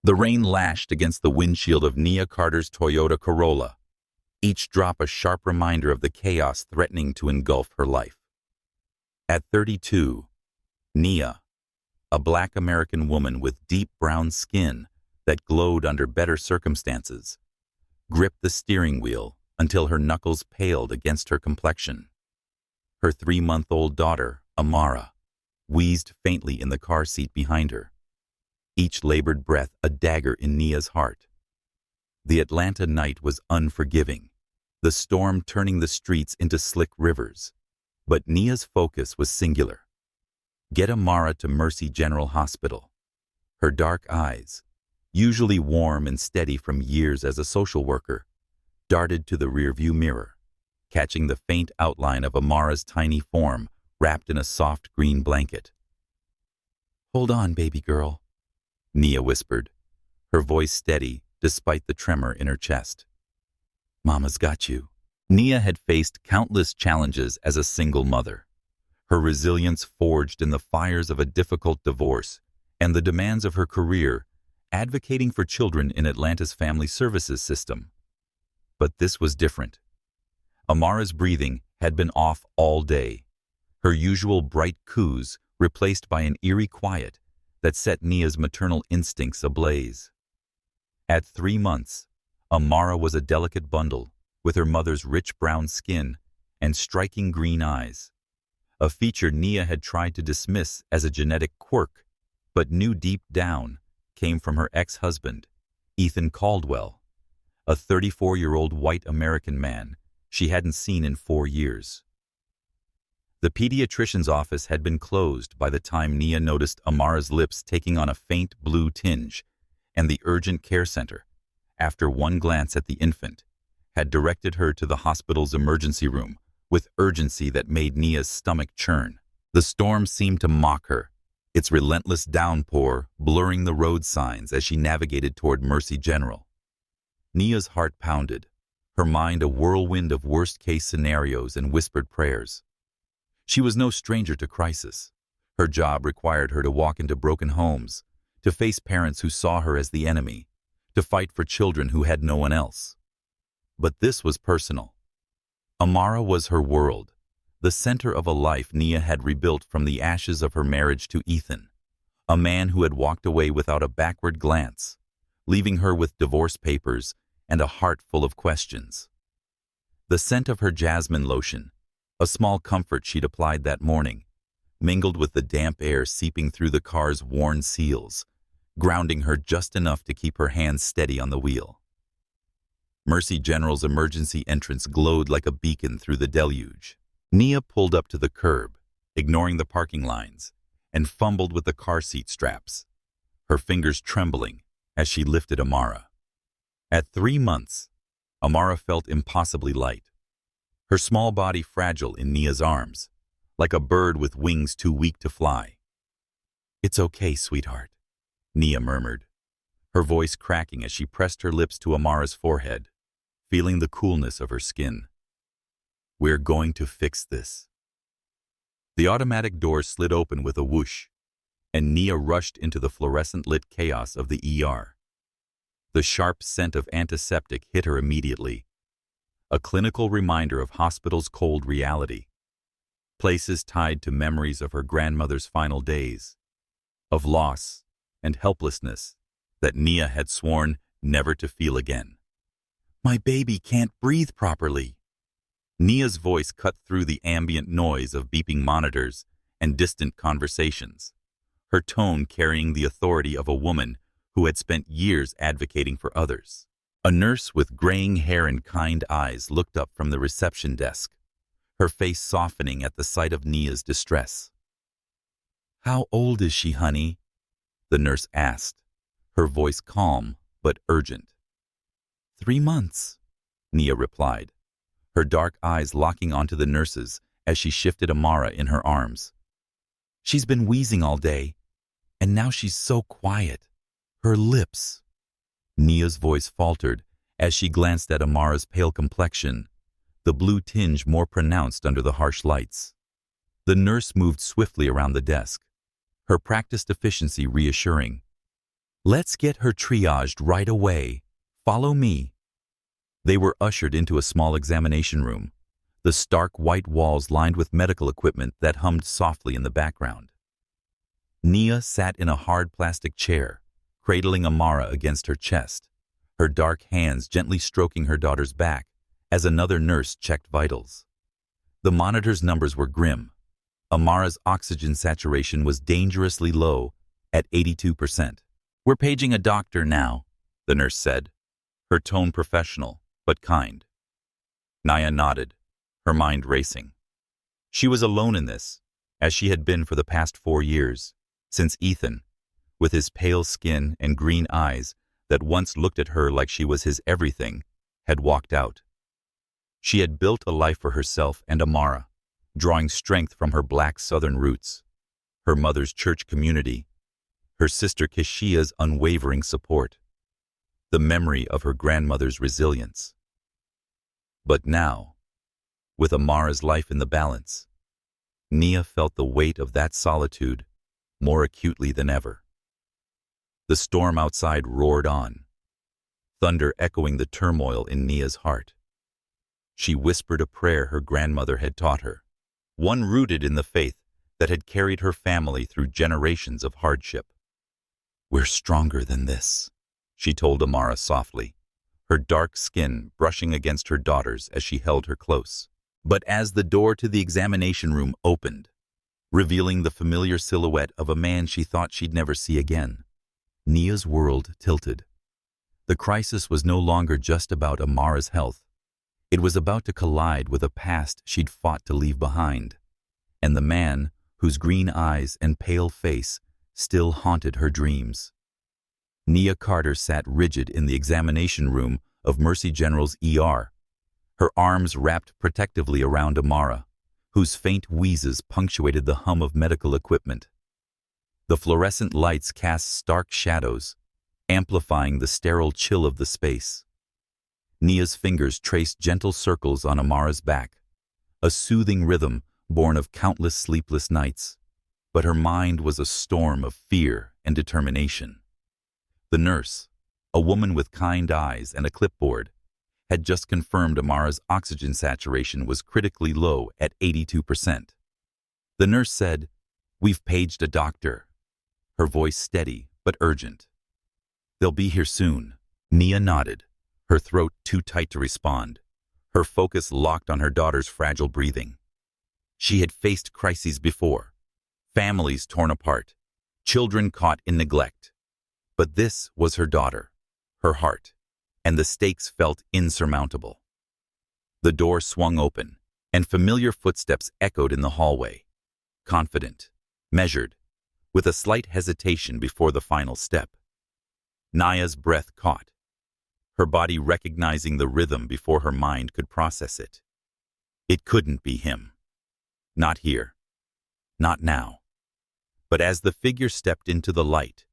The rain lashed against the windshield of Nia Carter's Toyota Corolla, each drop a sharp reminder of the chaos threatening to engulf her life. At 32, Nia, a Black American woman with deep brown skin that glowed under better circumstances, gripped the steering wheel until her knuckles paled against her complexion. Her 3-month-old daughter, Amara, wheezed faintly in the car seat behind her, each labored breath a dagger in Nia's heart. The Atlanta night was unforgiving, the storm turning the streets into slick rivers. But Nia's focus was singular. Get Amara to Mercy General Hospital. Her dark eyes, usually warm and steady from years as a social worker, darted to the rearview mirror, catching the faint outline of Amara's tiny form wrapped in a soft green blanket. "Hold on, baby girl," Nia whispered, her voice steady despite the tremor in her chest. "Mama's got you." Nia had faced countless challenges as a single mother, her resilience forged in the fires of a difficult divorce and the demands of her career advocating for children in Atlanta's family services system. But this was different. Amara's breathing had been off all day, her usual bright coos replaced by an eerie quiet that set Nia's maternal instincts ablaze. At 3 months, Amara was a delicate bundle with her mother's rich brown skin and striking green eyes, a feature Nia had tried to dismiss as a genetic quirk, but knew deep down came from her ex-husband, Ethan Caldwell, a 34-year-old white American man she hadn't seen in 4 years. The pediatrician's office had been closed by the time Nia noticed Amara's lips taking on a faint blue tinge, and the urgent care center, after one glance at the infant, had directed her to the hospital's emergency room with urgency that made Nia's stomach churn. The storm seemed to mock her, its relentless downpour blurring the road signs as she navigated toward Mercy General. Nia's heart pounded, her mind a whirlwind of worst-case scenarios and whispered prayers. She was no stranger to crisis. Her job required her to walk into broken homes, to face parents who saw her as the enemy, to fight for children who had no one else. But this was personal. Amara was her world, the center of a life Nia had rebuilt from the ashes of her marriage to Ethan, a man who had walked away without a backward glance, leaving her with divorce papers and a heart full of questions. The scent of her jasmine lotion, a small comfort she'd applied that morning, mingled with the damp air seeping through the car's worn seals, grounding her just enough to keep her hands steady on the wheel. Mercy General's emergency entrance glowed like a beacon through the deluge. Nia pulled up to the curb, ignoring the parking lines, and fumbled with the car seat straps, her fingers trembling as she lifted Amara. At 3 months, Amara felt impossibly light, her small body fragile in Nia's arms, like a bird with wings too weak to fly. "It's okay, sweetheart," Nia murmured, her voice cracking as she pressed her lips to Amara's forehead, feeling the coolness of her skin. "We're going to fix this." The automatic door slid open with a whoosh, and Nia rushed into the fluorescent-lit chaos of the ER. The sharp scent of antiseptic hit her immediately, a clinical reminder of hospital's cold reality, places tied to memories of her grandmother's final days, of loss and helplessness that Nia had sworn never to feel again. "My baby can't breathe properly." Nia's voice cut through the ambient noise of beeping monitors and distant conversations, her tone carrying the authority of a woman who had spent years advocating for others. A nurse with graying hair and kind eyes looked up from the reception desk, her face softening at the sight of Nia's distress. "How old is she, honey?" the nurse asked, her voice calm but urgent. 3 months, Nia replied, her dark eyes locking onto the nurse's as she shifted Amara in her arms. "She's been wheezing all day, and now she's so quiet. Her lips." Nia's voice faltered as she glanced at Amara's pale complexion, the blue tinge more pronounced under the harsh lights. The nurse moved swiftly around the desk, her practiced efficiency reassuring. Let's get her triaged right away. Follow me. They were ushered into a small examination room, the stark white walls lined with medical equipment that hummed softly in the background. Nia sat in a hard plastic chair, cradling Amara against her chest, her dark hands gently stroking her daughter's back as another nurse checked vitals. The monitor's numbers were grim. Amara's oxygen saturation was dangerously low at 82%. We're paging a doctor now, the nurse said, her tone professional but kind. Nia nodded, her mind racing. She was alone in this, as she had been for the past 4 years, since Ethan, with his pale skin and green eyes that once looked at her like she was his everything, had walked out. She had built a life for herself and Amara, drawing strength from her black southern roots, her mother's church community, her sister Kishia's unwavering support, the memory of her grandmother's resilience. But now, with Amara's life in the balance, Nia felt the weight of that solitude more acutely than ever. The storm outside roared on, thunder echoing the turmoil in Nia's heart. She whispered a prayer her grandmother had taught her, one rooted in the faith that had carried her family through generations of hardship. We're stronger than this, she told Amara softly, her dark skin brushing against her daughter's as she held her close. But as the door to the examination room opened, revealing the familiar silhouette of a man she thought she'd never see again, Nia's world tilted. The crisis was no longer just about Amara's health. It was about to collide with a past she'd fought to leave behind, and the man whose green eyes and pale face still haunted her dreams. Nia Carter sat rigid in the examination room of Mercy General's ER, her arms wrapped protectively around Amara, whose faint wheezes punctuated the hum of medical equipment. The fluorescent lights cast stark shadows, amplifying the sterile chill of the space. Nia's fingers traced gentle circles on Amara's back, a soothing rhythm born of countless sleepless nights, but her mind was a storm of fear and determination. The nurse, a woman with kind eyes and a clipboard, had just confirmed Amara's oxygen saturation was critically low at 82%. The nurse said, "We've paged a doctor," her voice steady but urgent. "They'll be here soon." Nia nodded, her throat too tight to respond, her focus locked on her daughter's fragile breathing. She had faced crises before, families torn apart, children caught in neglect. But this was her daughter, her heart, and the stakes felt insurmountable. The door swung open, and familiar footsteps echoed in the hallway, confident, measured, with a slight hesitation before the final step. Nia's breath caught, her body recognizing the rhythm before her mind could process it. It couldn't be him. Not here. Not now. But as the figure stepped into the light,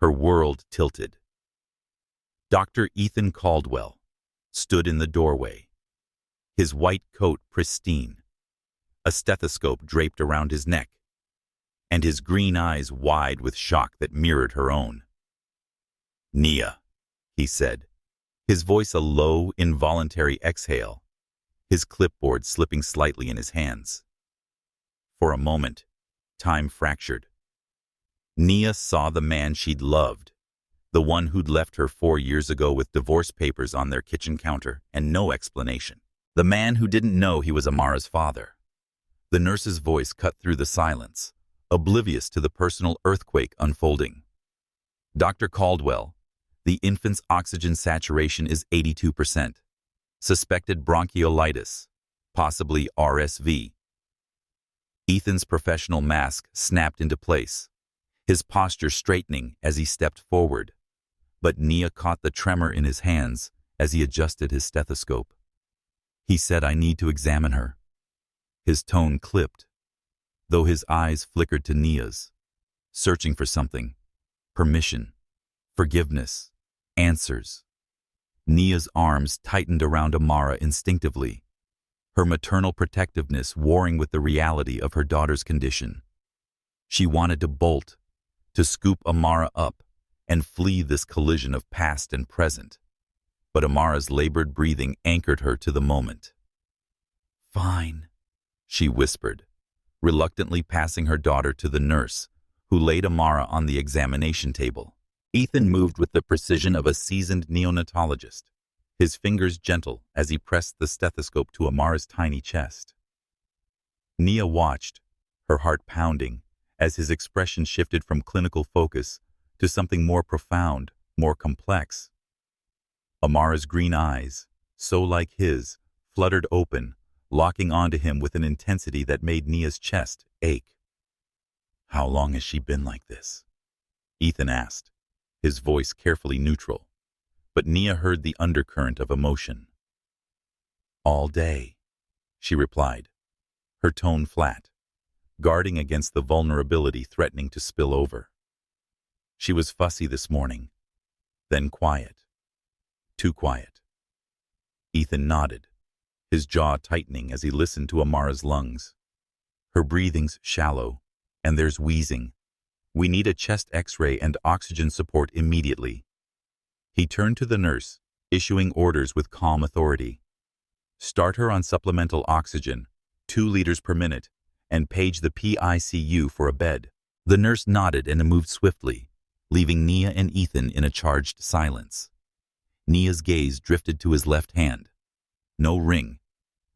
her world tilted. Dr. Ethan Caldwell stood in the doorway, his white coat pristine, a stethoscope draped around his neck, and his green eyes wide with shock that mirrored her own. "Nia," he said, his voice a low, involuntary exhale, his clipboard slipping slightly in his hands. For a moment, time fractured. Nia saw the man she'd loved, the one who'd left her 4 years ago with divorce papers on their kitchen counter and no explanation. The man who didn't know he was Amara's father. The nurse's voice cut through the silence, oblivious to the personal earthquake unfolding. "Dr. Caldwell, the infant's oxygen saturation is 82%. Suspected bronchiolitis, possibly RSV." Ethan's professional mask snapped into place, his posture straightening as he stepped forward. But Nia caught the tremor in his hands as he adjusted his stethoscope. He said, "I need to examine her." His tone clipped, though his eyes flickered to Nia's, searching for something. Permission, forgiveness, answers. Nia's arms tightened around Amara instinctively, her maternal protectiveness warring with the reality of her daughter's condition. She wanted to bolt, to scoop Amara up, and flee this collision of past and present. But Amara's labored breathing anchored her to the moment. "Fine," she whispered, reluctantly passing her daughter to the nurse, who laid Amara on the examination table. Ethan moved with the precision of a seasoned neonatologist, his fingers gentle as he pressed the stethoscope to Amara's tiny chest. Nia watched, her heart pounding, as his expression shifted from clinical focus to something more profound, more complex. Amara's green eyes, so like his, fluttered open, locking onto him with an intensity that made Nia's chest ache. "How long has she been like this?" Ethan asked, his voice carefully neutral, but Nia heard the undercurrent of emotion. "All day," she replied, her tone flat, guarding against the vulnerability threatening to spill over. She was fussy this morning, then quiet. Too quiet. Ethan nodded, his jaw tightening as he listened to Amara's lungs. "Her breathing's shallow, and there's wheezing. We need a chest X-ray and oxygen support immediately." He turned to the nurse, issuing orders with calm authority. "Start her on supplemental oxygen, 2 liters per minute, and page the PICU for a bed." The nurse nodded and moved swiftly, leaving Nia and Ethan in a charged silence. Nia's gaze drifted to his left hand. No ring,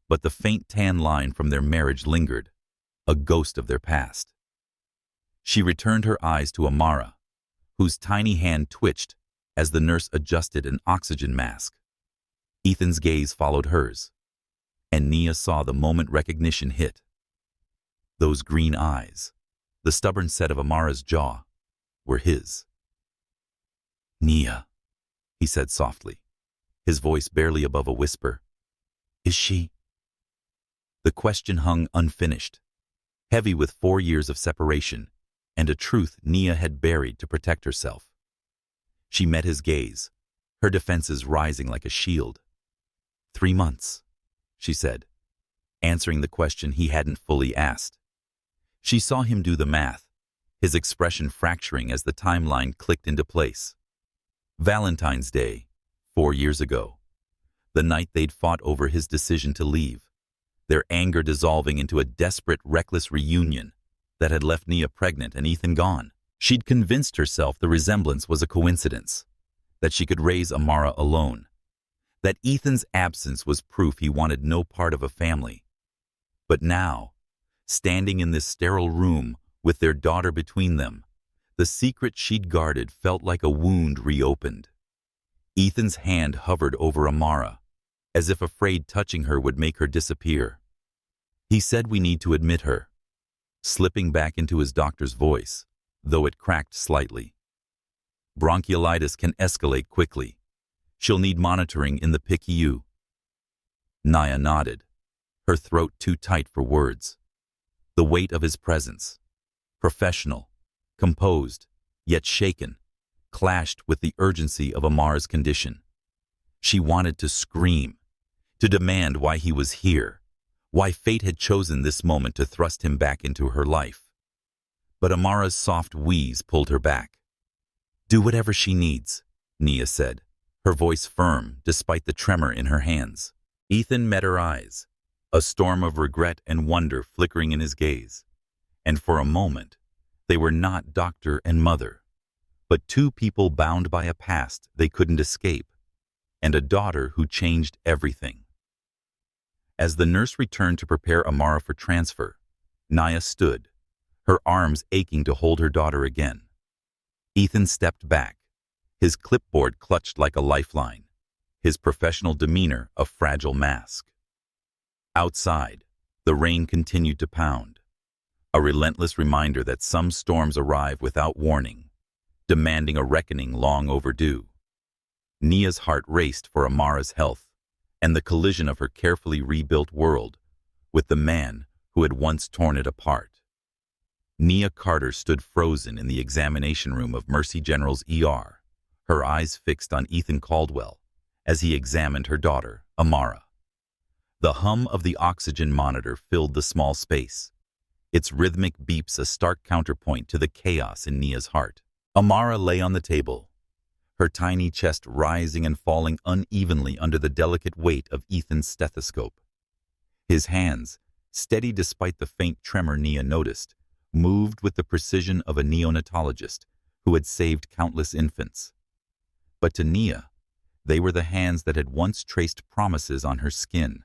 but the faint tan line from their marriage lingered, a ghost of their past. She returned her eyes to Amara, whose tiny hand twitched as the nurse adjusted an oxygen mask. Ethan's gaze followed hers, and Nia saw the moment recognition hit. Those green eyes, the stubborn set of Amara's jaw, were his. "Nia," he said softly, his voice barely above a whisper. "Is she?" The question hung unfinished, heavy with 4 years of separation and a truth Nia had buried to protect herself. She met his gaze, her defenses rising like a shield. 3 months, she said, answering the question he hadn't fully asked. She saw him do the math, his expression fracturing as the timeline clicked into place. Valentine's Day, 4 years ago, the night they'd fought over his decision to leave, their anger dissolving into a desperate, reckless reunion that had left Nia pregnant and Ethan gone. She'd convinced herself the resemblance was a coincidence, that she could raise Amara alone, that Ethan's absence was proof he wanted no part of a family. But now, standing in this sterile room with their daughter between them, the secret she'd guarded felt like a wound reopened. Ethan's hand hovered over Amara, as if afraid touching her would make her disappear. "He said we need to admit her," slipping back into his doctor's voice, though it cracked slightly. "Bronchiolitis can escalate quickly. She'll need monitoring in the PICU." Nia nodded, her throat too tight for words. The weight of his presence, professional, composed, yet shaken, clashed with the urgency of Amara's condition. She wanted to scream, to demand why he was here, why fate had chosen this moment to thrust him back into her life. But Amara's soft wheeze pulled her back. "Do whatever she needs," Nia said, her voice firm despite the tremor in her hands. Ethan met her eyes, a storm of regret and wonder flickering in his gaze. And for a moment, they were not doctor and mother, but 2 people bound by a past they couldn't escape, and a daughter who changed everything. As the nurse returned to prepare Amara for transfer, Nia stood, her arms aching to hold her daughter again. Ethan stepped back, his clipboard clutched like a lifeline, his professional demeanor a fragile mask. Outside, the rain continued to pound, a relentless reminder that some storms arrive without warning, demanding a reckoning long overdue. Nia's heart raced for Amara's health and the collision of her carefully rebuilt world with the man who had once torn it apart. Nia Carter stood frozen in the examination room of Mercy General's ER, her eyes fixed on Ethan Caldwell as he examined her daughter, Amara. The hum of the oxygen monitor filled the small space, its rhythmic beeps a stark counterpoint to the chaos in Nia's heart. Amara lay on the table, her tiny chest rising and falling unevenly under the delicate weight of Ethan's stethoscope. His hands, steady despite the faint tremor Nia noticed, moved with the precision of a neonatologist who had saved countless infants. But to Nia, they were the hands that had once traced promises on her skin,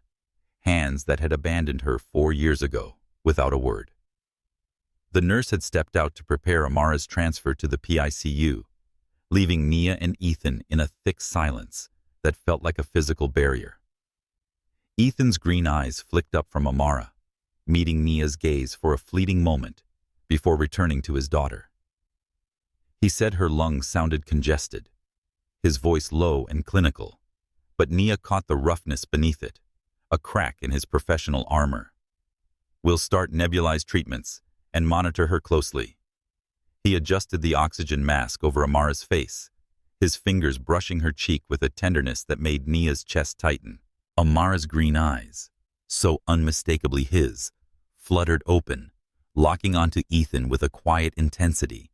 hands that had abandoned her 4 years ago without a word. The nurse had stepped out to prepare Amara's transfer to the PICU, leaving Nia and Ethan in a thick silence that felt like a physical barrier. Ethan's green eyes flicked up from Amara, meeting Nia's gaze for a fleeting moment before returning to his daughter. He said her lungs sounded congested, his voice low and clinical, but Nia caught the roughness beneath it, a crack in his professional armor. "We'll start nebulized treatments and monitor her closely." He adjusted the oxygen mask over Amara's face, his fingers brushing her cheek with a tenderness that made Nia's chest tighten. Amara's green eyes, so unmistakably his, fluttered open, locking onto Ethan with a quiet intensity.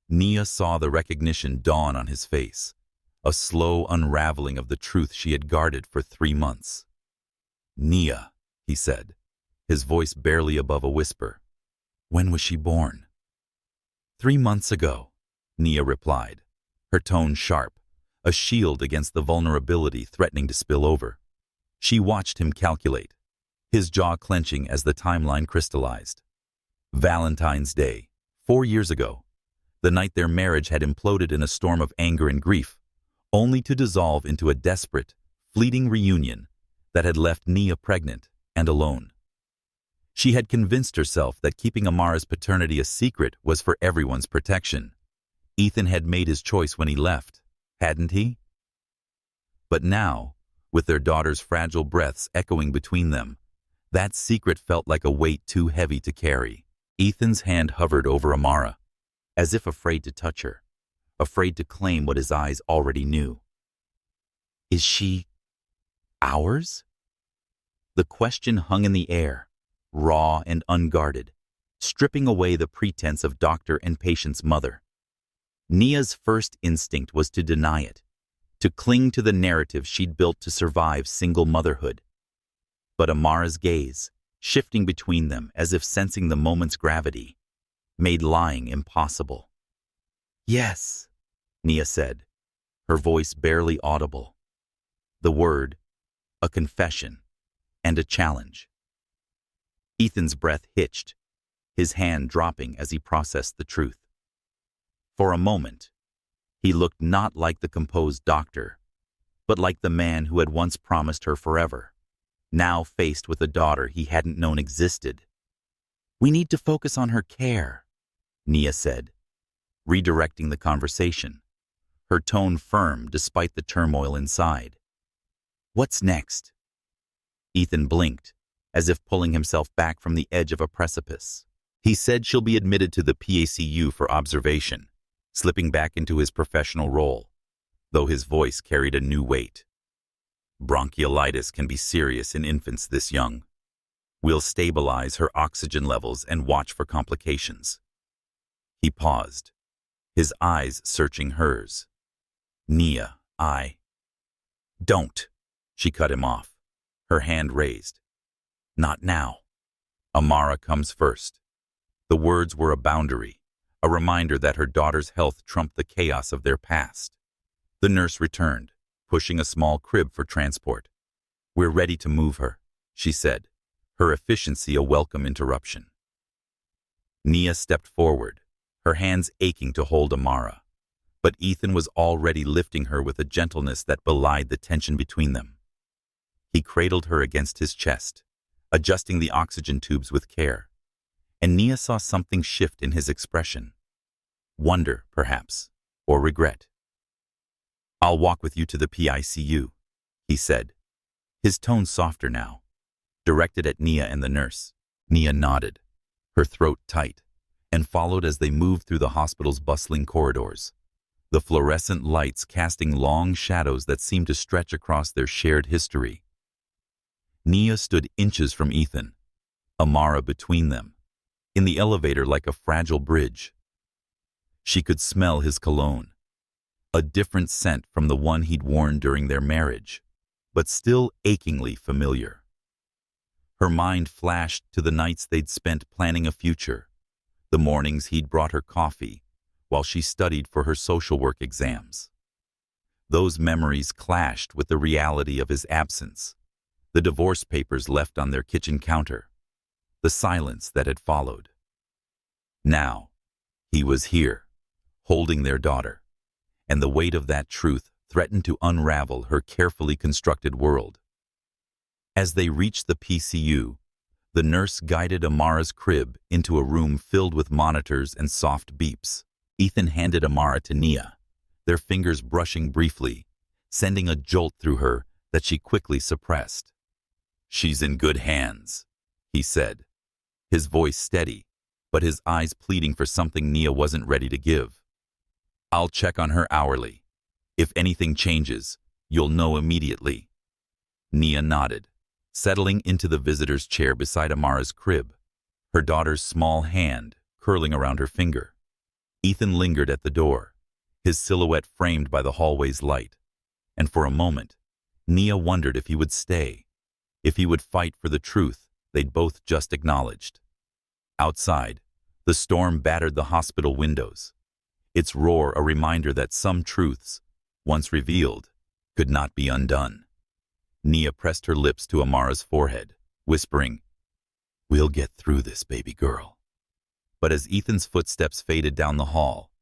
Nia saw the recognition dawn on his face, a slow unraveling of the truth she had guarded for 3 months. "Nia," he said, his voice barely above a whisper. "When was she born?" 3 months ago, Nia replied, her tone sharp, a shield against the vulnerability threatening to spill over. She watched him calculate, his jaw clenching as the timeline crystallized. Valentine's Day, 4 years ago, the night their marriage had imploded in a storm of anger and grief, only to dissolve into a desperate, fleeting reunion that had left Nia pregnant and alone. She had convinced herself that keeping Amara's paternity a secret was for everyone's protection. Ethan had made his choice when he left, hadn't he? But now, with their daughter's fragile breaths echoing between them, that secret felt like a weight too heavy to carry. Ethan's hand hovered over Amara, as if afraid to touch her, afraid to claim what his eyes already knew. "Is she ours?" The question hung in the air, raw and unguarded, stripping away the pretense of doctor and patient's mother. Nia's first instinct was to deny it, to cling to the narrative she'd built to survive single motherhood. But Amara's gaze, shifting between them as if sensing the moment's gravity, made lying impossible. "Yes," Nia said, her voice barely audible. The word, a confession, and a challenge. Ethan's breath hitched, his hand dropping as he processed the truth. For a moment, he looked not like the composed doctor, but like the man who had once promised her forever, now faced with a daughter he hadn't known existed. "We need to focus on her care," Nia said, redirecting the conversation, her tone firm despite the turmoil inside. "What's next?" Ethan blinked, as if pulling himself back from the edge of a precipice. He said she'll be admitted to the PACU for observation, slipping back into his professional role, though his voice carried a new weight. "Bronchiolitis can be serious in infants this young. We'll stabilize her oxygen levels and watch for complications." He paused, his eyes searching hers. "Nia, Don't," she cut him off, her hand raised. "Not now. Amara comes first." The words were a boundary, a reminder that her daughter's health trumped the chaos of their past. The nurse returned, pushing a small crib for transport. "We're ready to move her," she said, her efficiency a welcome interruption. Nia stepped forward, her hands aching to hold Amara, but Ethan was already lifting her with a gentleness that belied the tension between them. He cradled her against his chest, adjusting the oxygen tubes with care, and Nia saw something shift in his expression. Wonder, perhaps, or regret. "I'll walk with you to the PICU," he said, his tone softer now, directed at Nia and the nurse. Nia nodded, her throat tight, and followed as they moved through the hospital's bustling corridors, the fluorescent lights casting long shadows that seemed to stretch across their shared history. Nia stood inches from Ethan, Amara between them, in the elevator like a fragile bridge. She could smell his cologne, a different scent from the one he'd worn during their marriage, but still achingly familiar. Her mind flashed to the nights they'd spent planning a future, the mornings he'd brought her coffee while she studied for her social work exams. Those memories clashed with the reality of his absence, the divorce papers left on their kitchen counter, the silence that had followed. Now, he was here, holding their daughter, and the weight of that truth threatened to unravel her carefully constructed world. As they reached the PCU, the nurse guided Amara's crib into a room filled with monitors and soft beeps. Ethan handed Amara to Nia, their fingers brushing briefly, sending a jolt through her that she quickly suppressed. "She's in good hands," he said, his voice steady, but his eyes pleading for something Nia wasn't ready to give. "I'll check on her hourly. If anything changes, you'll know immediately." Nia nodded, settling into the visitor's chair beside Amara's crib, her daughter's small hand curling around her finger. Ethan lingered at the door, his silhouette framed by the hallway's light, and for a moment, Nia wondered if he would stay, if he would fight for the truth they'd both just acknowledged. Outside, the storm battered the hospital windows, its roar a reminder that some truths, once revealed, could not be undone. Nia pressed her lips to Amara's forehead, whispering, "We'll get through this, baby girl." But as Ethan's footsteps faded down the hall,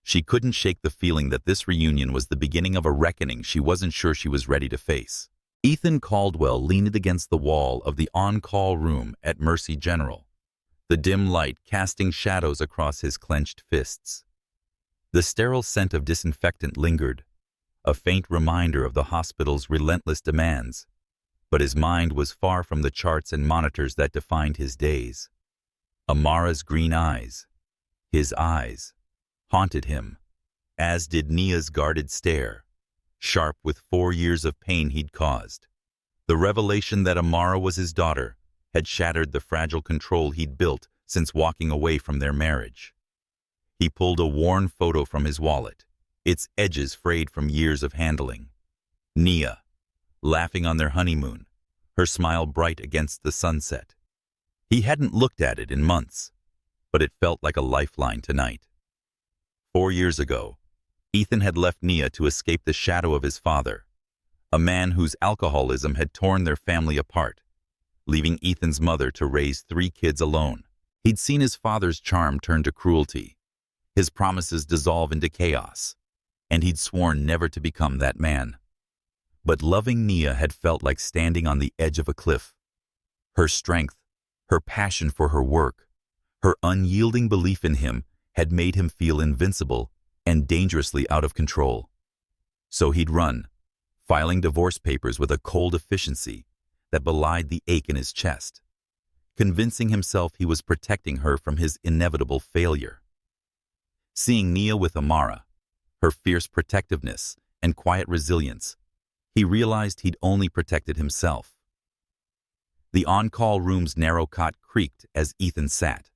she couldn't shake the feeling that this reunion was the beginning of a reckoning she wasn't sure she was ready to face. Ethan Caldwell leaned against the wall of the on-call room at Mercy General, the dim light casting shadows across his clenched fists. The sterile scent of disinfectant lingered, a faint reminder of the hospital's relentless demands, but his mind was far from the charts and monitors that defined his days. Amara's green eyes, his eyes, haunted him, as did Nia's guarded stare, sharp with 4 years of pain he'd caused. The revelation that Amara was his daughter had shattered the fragile control he'd built since walking away from their marriage. He pulled a worn photo from his wallet, its edges frayed from years of handling. Nia, laughing on their honeymoon, her smile bright against the sunset. He hadn't looked at it in months, but it felt like a lifeline tonight. 4 years ago, Ethan had left Nia to escape the shadow of his father, a man whose alcoholism had torn their family apart, leaving Ethan's mother to raise 3 kids alone. He'd seen his father's charm turn to cruelty, his promises dissolve into chaos, and he'd sworn never to become that man. But loving Nia had felt like standing on the edge of a cliff. Her strength, her passion for her work, her unyielding belief in him had made him feel invincible and dangerously out of control. So he'd run, filing divorce papers with a cold efficiency that belied the ache in his chest, convincing himself he was protecting her from his inevitable failure. Seeing Nia with Amara, her fierce protectiveness and quiet resilience, he realized he'd only protected himself. The on-call room's narrow cot creaked as Ethan sat,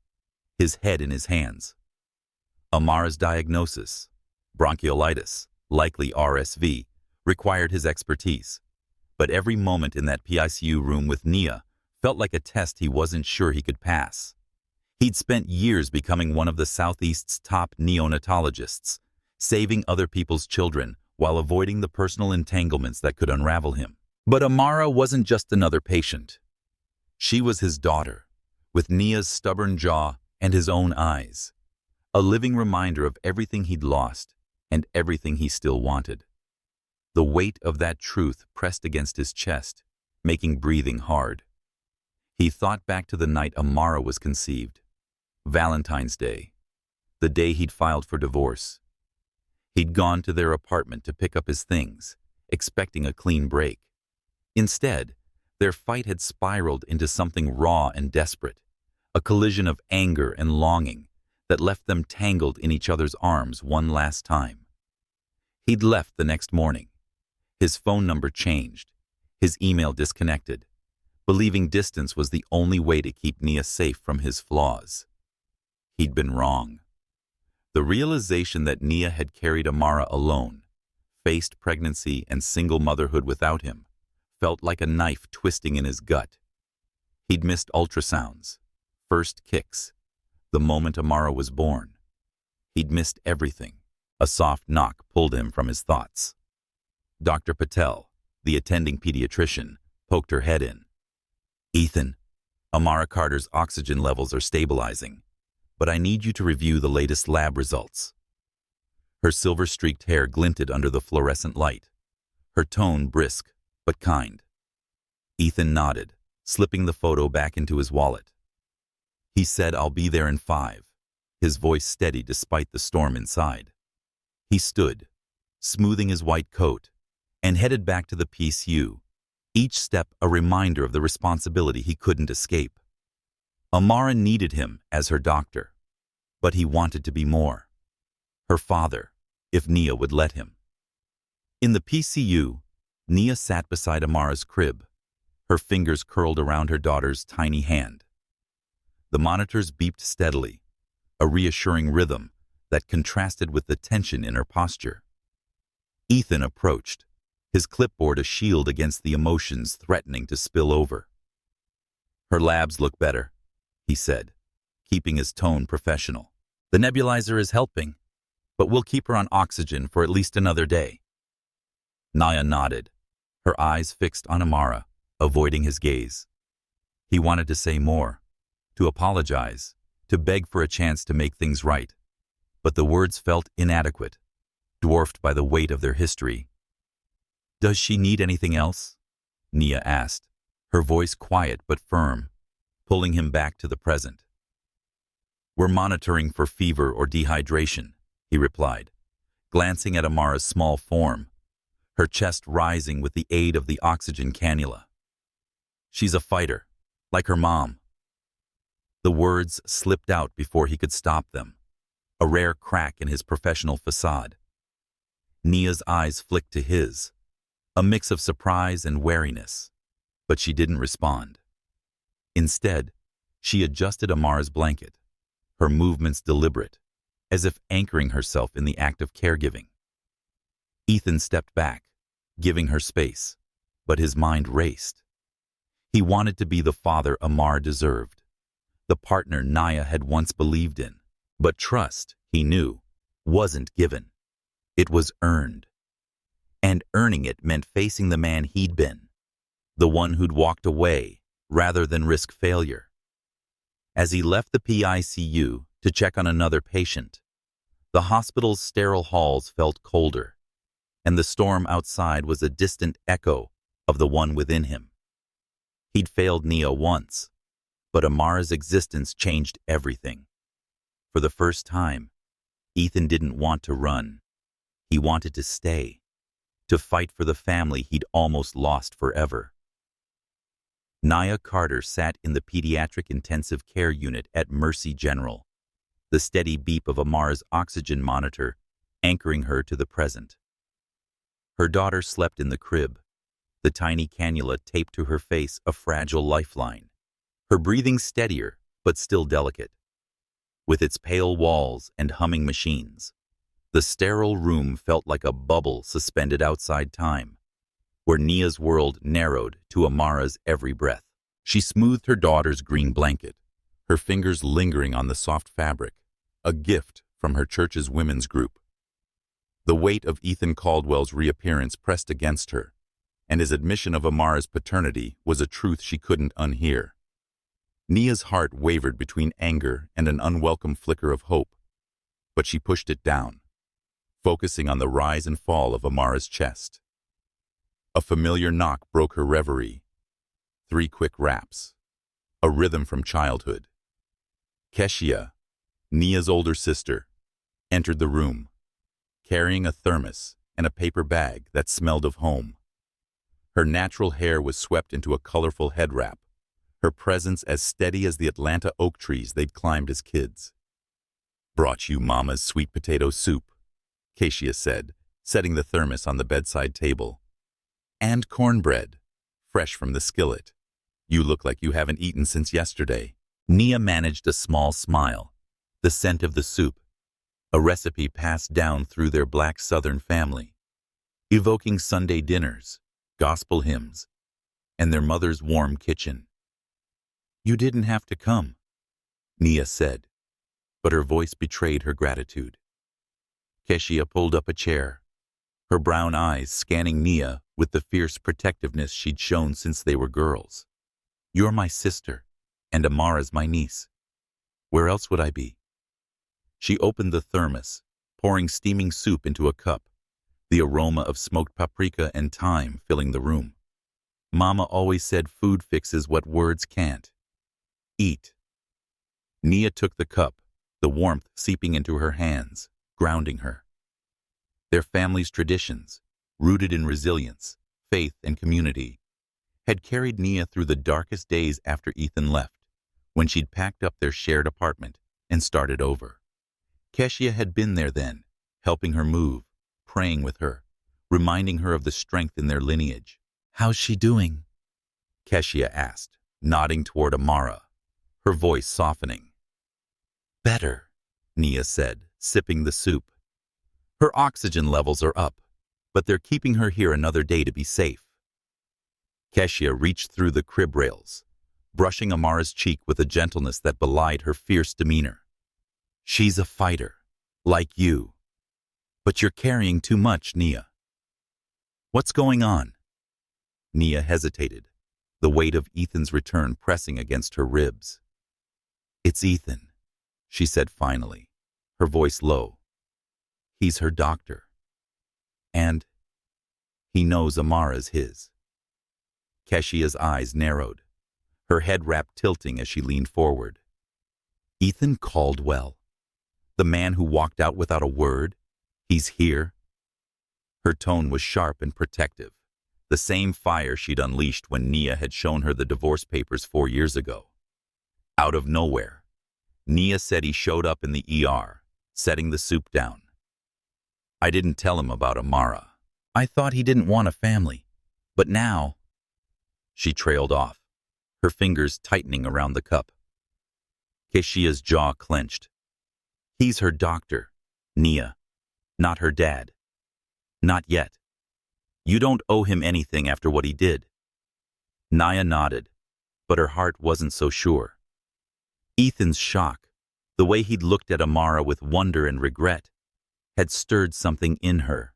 his head in his hands. Amara's diagnosis, bronchiolitis, likely RSV, required his expertise, but every moment in that PICU room with Nia felt like a test he wasn't sure he could pass. He'd spent years becoming one of the Southeast's top neonatologists, saving other people's children while avoiding the personal entanglements that could unravel him. But Amara wasn't just another patient. She was his daughter, with Nia's stubborn jaw and his own eyes, a living reminder of everything he'd lost and everything he still wanted. The weight of that truth pressed against his chest, making breathing hard. He thought back to the night Amara was conceived, Valentine's Day, the day he'd filed for divorce. He'd gone to their apartment to pick up his things, expecting a clean break. Instead, their fight had spiraled into something raw and desperate, a collision of anger and longing that left them tangled in each other's arms one last time. He'd left the next morning, his phone number changed, his email disconnected, believing distance was the only way to keep Nia safe from his flaws. He'd been wrong. The realization that Nia had carried Amara alone, faced pregnancy and single motherhood without him, felt like a knife twisting in his gut. He'd missed ultrasounds, first kicks, the moment Amara was born. He'd missed everything. A soft knock pulled him from his thoughts. Dr. Patel, the attending pediatrician, poked her head in. "Ethan, Amara Carter's oxygen levels are stabilizing, but I need you to review the latest lab results." Her silver-streaked hair glinted under the fluorescent light, her tone brisk but kind. Ethan nodded, slipping the photo back into his wallet. He said, "I'll be there in 5, his voice steady despite the storm inside. He stood, smoothing his white coat, and headed back to the PCU, each step a reminder of the responsibility he couldn't escape. Amara needed him as her doctor, but he wanted to be more. Her father, if Nia would let him. In the PCU, Nia sat beside Amara's crib, her fingers curled around her daughter's tiny hand. The monitors beeped steadily, a reassuring rhythm that contrasted with the tension in her posture. Ethan approached, his clipboard a shield against the emotions threatening to spill over. "Her labs look better," he said, keeping his tone professional. "The nebulizer is helping, but we'll keep her on oxygen for at least another day." Nia nodded, her eyes fixed on Amara, avoiding his gaze. He wanted to say more, to apologize, to beg for a chance to make things right, but the words felt inadequate, dwarfed by the weight of their history. "Does she need anything else?" Nia asked, her voice quiet but firm, pulling him back to the present. "We're monitoring for fever or dehydration," he replied, glancing at Amara's small form, her chest rising with the aid of the oxygen cannula. "She's a fighter, like her mom." The words slipped out before he could stop them, a rare crack in his professional facade. Nia's eyes flicked to his, a mix of surprise and wariness, but she didn't respond. Instead, she adjusted Amara's blanket, her movements deliberate, as if anchoring herself in the act of caregiving. Ethan stepped back, giving her space, but his mind raced. He wanted to be the father Amara deserved, the partner Nia had once believed in, but trust, he knew, wasn't given. It was earned. And earning it meant facing the man he'd been, the one who'd walked away rather than risk failure. As he left the PICU to check on another patient, the hospital's sterile halls felt colder, and the storm outside was a distant echo of the one within him. He'd failed Nia once, but Amara's existence changed everything. For the first time, Ethan didn't want to run. He wanted to stay, to fight for the family he'd almost lost forever. Nia Carter sat in the pediatric intensive care unit at Mercy General, the steady beep of Amara's oxygen monitor anchoring her to the present. Her daughter slept in the crib, the tiny cannula taped to her face a fragile lifeline, her breathing steadier but still delicate. With its pale walls and humming machines, the sterile room felt like a bubble suspended outside time, where Nia's world narrowed to Amara's every breath. She smoothed her daughter's green blanket, her fingers lingering on the soft fabric, a gift from her church's women's group. The weight of Ethan Caldwell's reappearance pressed against her, and his admission of Amara's paternity was a truth she couldn't unhear. Nia's heart wavered between anger and an unwelcome flicker of hope, but she pushed it down, focusing on the rise and fall of Amara's chest. A familiar knock broke her reverie. 3 quick raps, a rhythm from childhood. Keshia, Nia's older sister, entered the room, carrying a thermos and a paper bag that smelled of home. Her natural hair was swept into a colorful head wrap, her presence as steady as the Atlanta oak trees they'd climbed as kids. "Brought you Mama's sweet potato soup," Keshia said, setting the thermos on the bedside table. "And cornbread, fresh from the skillet. You look like you haven't eaten since yesterday." Nia managed a small smile, the scent of the soup, a recipe passed down through their black Southern family, evoking Sunday dinners, gospel hymns, and their mother's warm kitchen. "You didn't have to come," Nia said, but her voice betrayed her gratitude. Keshia pulled up a chair, her brown eyes scanning Nia with the fierce protectiveness she'd shown since they were girls. "You're my sister, and Amara's my niece. Where else would I be?" She opened the thermos, pouring steaming soup into a cup, the aroma of smoked paprika and thyme filling the room. "Mama always said food fixes what words can't. Eat." Nia took the cup, the warmth seeping into her hands, grounding her. Their family's traditions, rooted in resilience, faith, and community, had carried Nia through the darkest days after Ethan left, when she'd packed up their shared apartment and started over. Keshia had been there then, helping her move, praying with her, reminding her of the strength in their lineage. "How's she doing?" Keshia asked, nodding toward Amara, her voice softening. "Better," Nia said, sipping the soup. "Her oxygen levels are up, but they're keeping her here another day to be safe." Keshia reached through the crib rails, brushing Amara's cheek with a gentleness that belied her fierce demeanor. "She's a fighter, like you. But you're carrying too much, Nia." "What's going on?" Nia hesitated, the weight of Ethan's return pressing against her ribs. "It's Ethan," she said finally, her voice low. "He's her doctor. And he knows Amara's his." Keshia's eyes narrowed, her head wrap tilting as she leaned forward. "Ethan Caldwell, the man who walked out without a word, he's here?" Her tone was sharp and protective, the same fire she'd unleashed when Nia had shown her the divorce papers 4 years ago. Out of nowhere, Nia said he showed up in the ER, setting the soup down. "I didn't tell him about Amara. I thought he didn't want a family. But now—" She trailed off, her fingers tightening around the cup. Keshia's jaw clenched. "He's her doctor, Nia, not her dad. Not yet. You don't owe him anything after what he did." Nia nodded, but her heart wasn't so sure. Ethan's shock, the way he'd looked at Amara with wonder and regret, had stirred something in her.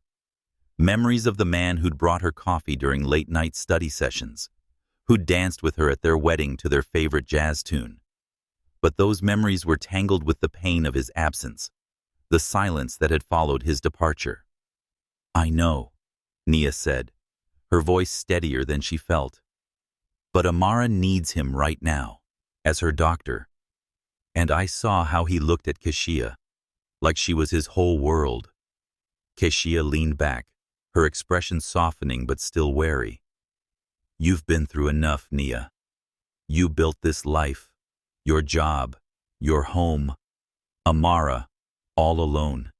Memories of the man who'd brought her coffee during late-night study sessions, who'd danced with her at their wedding to their favorite jazz tune. But those memories were tangled with the pain of his absence, the silence that had followed his departure. "I know," Nia said, her voice steadier than she felt. "But Amara needs him right now, as her doctor." And I saw how he looked at Keshia, like she was his whole world. Keshia leaned back, her expression softening but still wary. "You've been through enough, Nia. You built this life, your job, your home. Amara, all alone.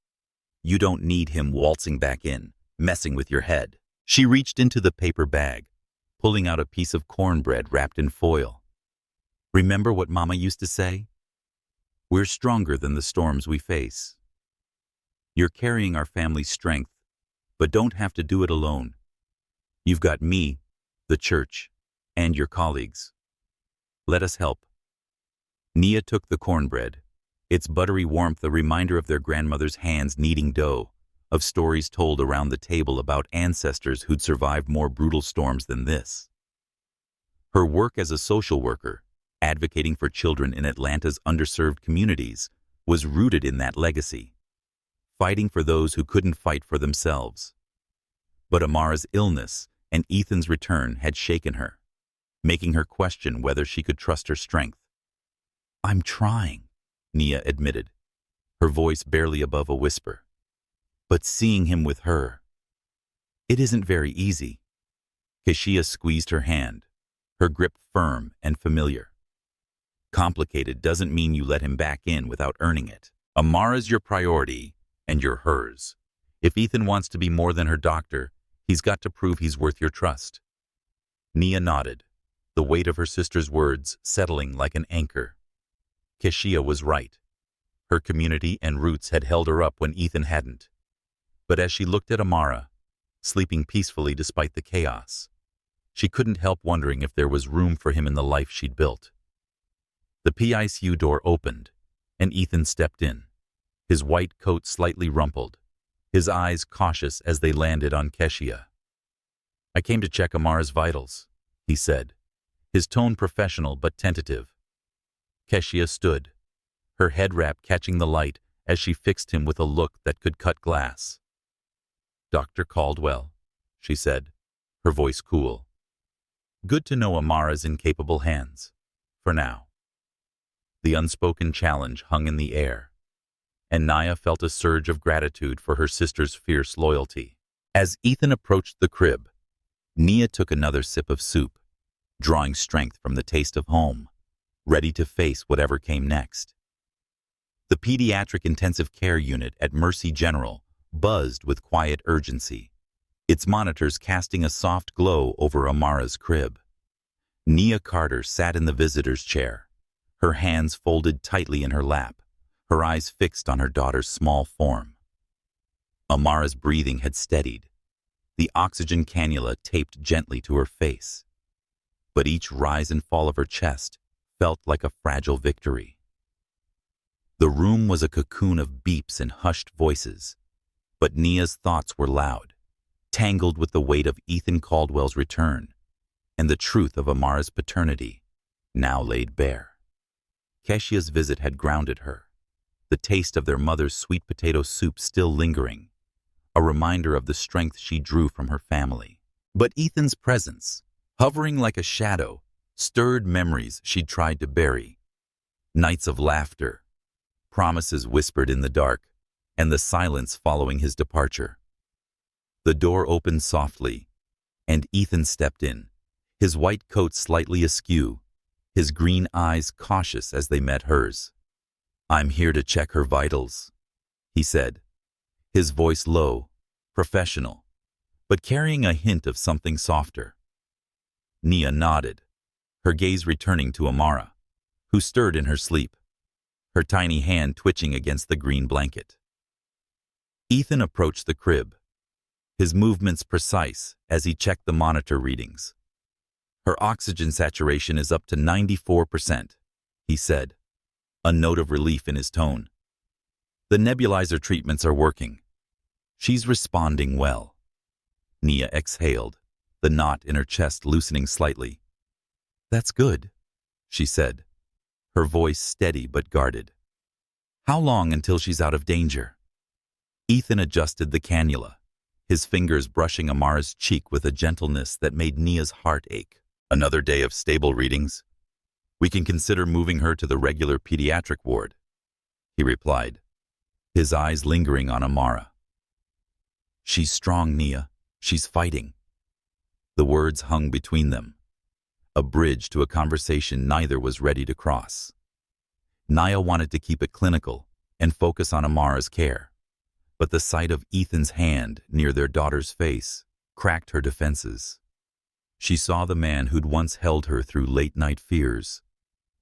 You don't need him waltzing back in, messing with your head." She reached into the paper bag, pulling out a piece of cornbread wrapped in foil. "Remember what Mama used to say? We're stronger than the storms we face. You're carrying our family's strength, but don't have to do it alone. You've got me, the church, and your colleagues. Let us help." Nia took the cornbread, its buttery warmth a reminder of their grandmother's hands kneading dough, of stories told around the table about ancestors who'd survived more brutal storms than this. Her work as a social worker, advocating for children in Atlanta's underserved communities, was rooted in that legacy, fighting for those who couldn't fight for themselves. But Amara's illness and Ethan's return had shaken her, making her question whether she could trust her strength. "I'm trying," Nia admitted, her voice barely above a whisper. "But seeing him with her, it isn't very easy." Keshia squeezed her hand, her grip firm and familiar. "Complicated doesn't mean you let him back in without earning it. Amara's your priority, and you're hers. If Ethan wants to be more than her doctor, he's got to prove he's worth your trust." Nia nodded, the weight of her sister's words settling like an anchor. Keshia was right. Her community and roots had held her up when Ethan hadn't. But as she looked at Amara, sleeping peacefully despite the chaos, she couldn't help wondering if there was room for him in the life she'd built. The PICU door opened, and Ethan stepped in, his white coat slightly rumpled, his eyes cautious as they landed on Keshia. "I came to check Amara's vitals," he said, his tone professional but tentative. Keshia stood, her head wrap catching the light as she fixed him with a look that could cut glass. "Dr. Caldwell," she said, her voice cool. "Good to know Amara's in capable hands, for now." The unspoken challenge hung in the air, and Nia felt a surge of gratitude for her sister's fierce loyalty. As Ethan approached the crib, Nia took another sip of soup, drawing strength from the taste of home, ready to face whatever came next. The pediatric intensive care unit at Mercy General buzzed with quiet urgency, its monitors casting a soft glow over Amara's crib. Nia Carter sat in the visitor's chair, her hands folded tightly in her lap, her eyes fixed on her daughter's small form. Amara's breathing had steadied, the oxygen cannula taped gently to her face. But each rise and fall of her chest felt like a fragile victory. The room was a cocoon of beeps and hushed voices, but Nia's thoughts were loud, tangled with the weight of Ethan Caldwell's return and the truth of Amara's paternity, now laid bare. Keshia's visit had grounded her, the taste of their mother's sweet potato soup still lingering, a reminder of the strength she drew from her family. But Ethan's presence, hovering like a shadow, stirred memories she'd tried to bury. Nights of laughter, promises whispered in the dark, and the silence following his departure. The door opened softly, and Ethan stepped in, his white coat slightly askew, his green eyes cautious as they met hers. "I'm here to check her vitals," he said, his voice low, professional, but carrying a hint of something softer. Nia nodded, her gaze returning to Amara, who stirred in her sleep, her tiny hand twitching against the green blanket. Ethan approached the crib, his movements precise as he checked the monitor readings. "Her oxygen saturation is up to 94%, he said, a note of relief in his tone. "The nebulizer treatments are working. She's responding well." Nia exhaled, the knot in her chest loosening slightly. "That's good," she said, her voice steady but guarded. "How long until she's out of danger?" Ethan adjusted the cannula, his fingers brushing Amara's cheek with a gentleness that made Nia's heart ache. "Another day of stable readings? We can consider moving her to the regular pediatric ward," he replied, his eyes lingering on Amara. "She's strong, Nia. She's fighting." The words hung between them, a bridge to a conversation neither was ready to cross. Nia wanted to keep it clinical and focus on Amara's care, but the sight of Ethan's hand near their daughter's face cracked her defenses. She saw the man who'd once held her through late-night fears,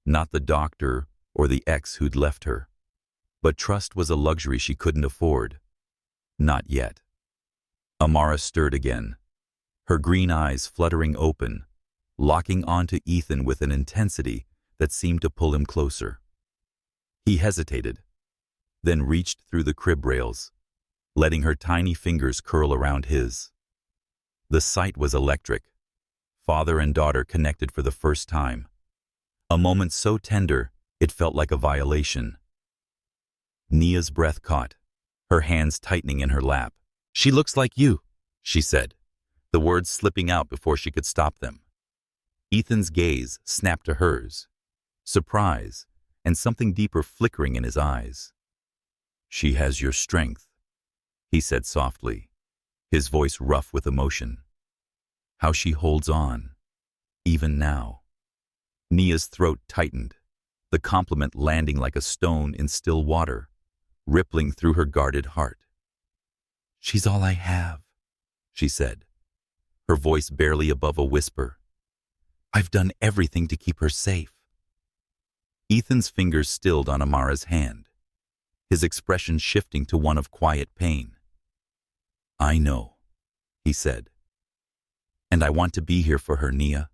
not the doctor or the ex who'd left her. But trust was a luxury she couldn't afford. Not yet. Amara stirred again, her green eyes fluttering open, locking onto Ethan with an intensity that seemed to pull him closer. He hesitated, then reached through the crib rails, letting her tiny fingers curl around his. The sight was electric, father and daughter connected for the first time. A moment so tender, it felt like a violation. Nia's breath caught, her hands tightening in her lap. "She looks like you," she said, the words slipping out before she could stop them. Ethan's gaze snapped to hers, surprise and something deeper flickering in his eyes. "She has your strength," he said softly, his voice rough with emotion. "How she holds on, even now." Nia's throat tightened, the compliment landing like a stone in still water, rippling through her guarded heart. "She's all I have," she said, her voice barely above a whisper. "I've done everything to keep her safe." Ethan's fingers stilled on Amara's hand, his expression shifting to one of quiet pain. "I know," he said. "And I want to be here for her, Nia.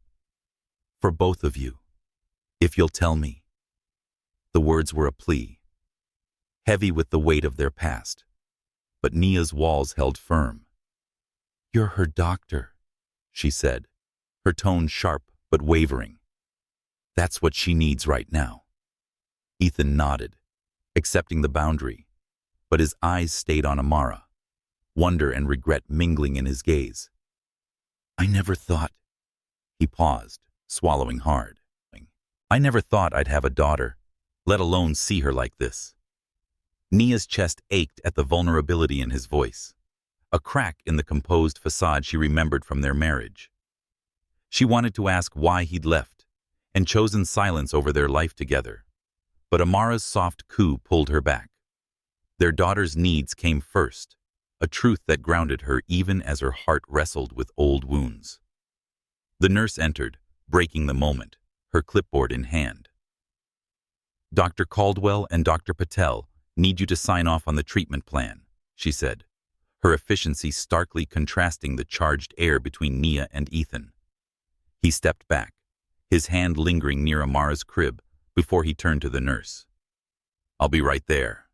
For both of you. If you'll tell me." The words were a plea, heavy with the weight of their past, but Nia's walls held firm. "You're her doctor," she said, her tone sharp but wavering. "That's what she needs right now." Ethan nodded, accepting the boundary, but his eyes stayed on Amara, wonder and regret mingling in his gaze. "I never thought—" He paused, swallowing hard. "I never thought I'd have a daughter, let alone see her like this." Nia's chest ached at the vulnerability in his voice, a crack in the composed facade she remembered from their marriage. She wanted to ask why he'd left, and chosen silence over their life together, but Amara's soft coo pulled her back. Their daughter's needs came first, a truth that grounded her even as her heart wrestled with old wounds. The nurse entered, breaking the moment, her clipboard in hand. "Dr. Caldwell and Dr. Patel need you to sign off on the treatment plan," she said, her efficiency starkly contrasting the charged air between Nia and Ethan. He stepped back, his hand lingering near Amara's crib before he turned to the nurse. "I'll be right there,"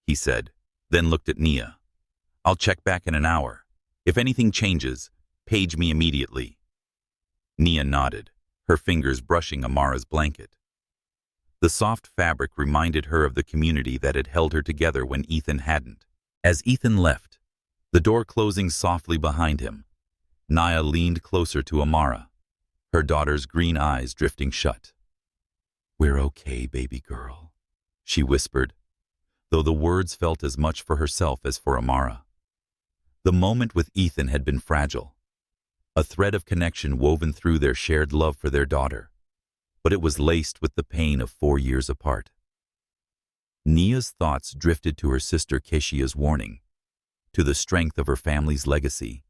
he said, then looked at Nia. "I'll check back in an hour. If anything changes, page me immediately." Nia nodded, her fingers brushing Amara's blanket. The soft fabric reminded her of the community that had held her together when Ethan hadn't. As Ethan left, the door closing softly behind him, Nia leaned closer to Amara, her daughter's green eyes drifting shut. "We're okay, baby girl," she whispered, though the words felt as much for herself as for Amara. The moment with Ethan had been fragile, a thread of connection woven through their shared love for their daughter, but it was laced with the pain of 4 years apart. Nia's thoughts drifted to her sister Keshia's warning, to the strength of her family's legacy,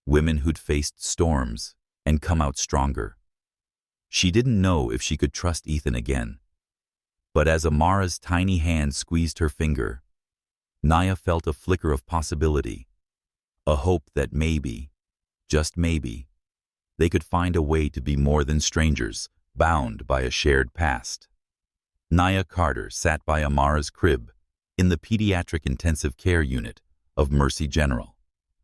women who'd faced storms and come out stronger. She didn't know if she could trust Ethan again, but as Amara's tiny hand squeezed her finger, Nia felt a flicker of possibility, a hope that maybe, just maybe, they could find a way to be more than strangers, bound by a shared past. Nia Carter sat by Amara's crib in the pediatric intensive care unit of Mercy General,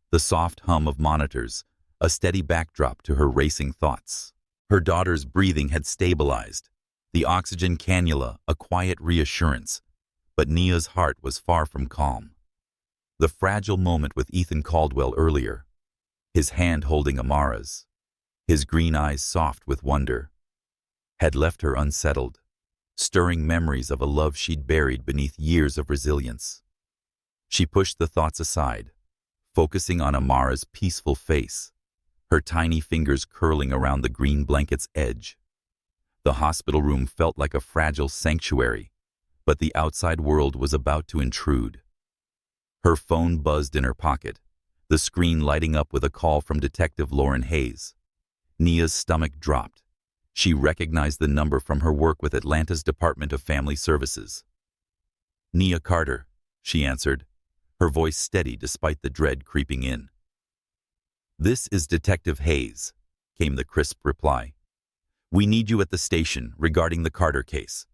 the soft hum of monitors, a steady backdrop to her racing thoughts. Her daughter's breathing had stabilized, the oxygen cannula a quiet reassurance, but Nia's heart was far from calm. The fragile moment with Ethan Caldwell earlier, his hand holding Amara's, his green eyes soft with wonder, had left her unsettled, stirring memories of a love she'd buried beneath years of resilience. She pushed the thoughts aside, focusing on Amara's peaceful face, her tiny fingers curling around the green blanket's edge. The hospital room felt like a fragile sanctuary, but the outside world was about to intrude. Her phone buzzed in her pocket, the screen lighting up with a call from Detective Lauren Hayes. Nia's stomach dropped. She recognized the number from her work with Atlanta's Department of Family Services. "Nia Carter," she answered, her voice steady despite the dread creeping in. "This is Detective Hayes," came the crisp reply. "We need you at the station regarding the Carter case.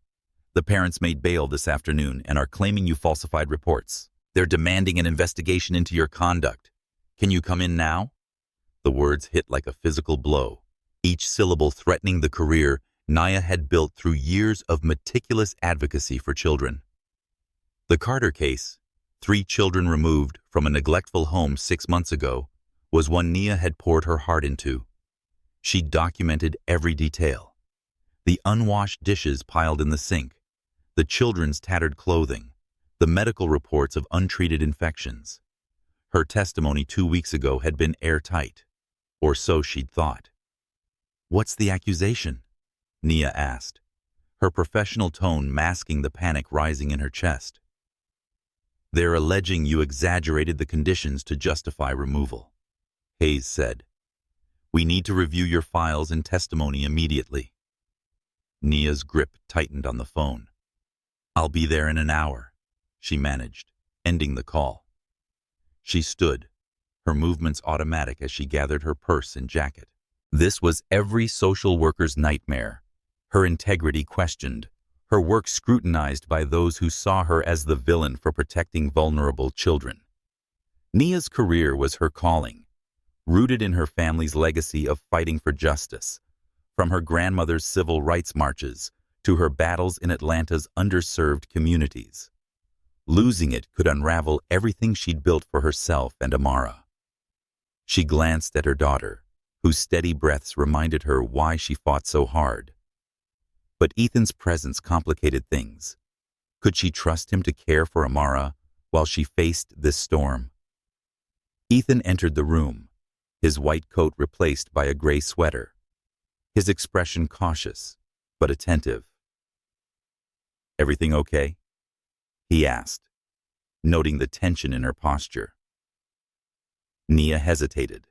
The parents made bail this afternoon and are claiming you falsified reports. They're demanding an investigation into your conduct. Can you come in now?" The words hit like a physical blow, each syllable threatening the career Nia had built through years of meticulous advocacy for children. The Carter case, 3 children removed from a neglectful home 6 months ago, was one Nia had poured her heart into. She documented every detail. The unwashed dishes piled in the sink, the children's tattered clothing, the medical reports of untreated infections. Her testimony 2 weeks ago had been airtight, or so she'd thought. "What's the accusation?" Nia asked, her professional tone masking the panic rising in her chest. "They're alleging you exaggerated the conditions to justify removal," Hayes said. "We need to review your files and testimony immediately." Nia's grip tightened on the phone. "I'll be there in an hour," she managed, ending the call. She stood, her movements automatic as she gathered her purse and jacket. This was every social worker's nightmare. Her integrity questioned, her work scrutinized by those who saw her as the villain for protecting vulnerable children. Nia's career was her calling, rooted in her family's legacy of fighting for justice, from her grandmother's civil rights marches to her battles in Atlanta's underserved communities. Losing it could unravel everything she'd built for herself and Amara. She glanced at her daughter, whose steady breaths reminded her why she fought so hard. But Ethan's presence complicated things. Could she trust him to care for Amara while she faced this storm? Ethan entered the room, his white coat replaced by a gray sweater, his expression cautious but attentive. "Everything okay?" he asked, noting the tension in her posture. Nia hesitated,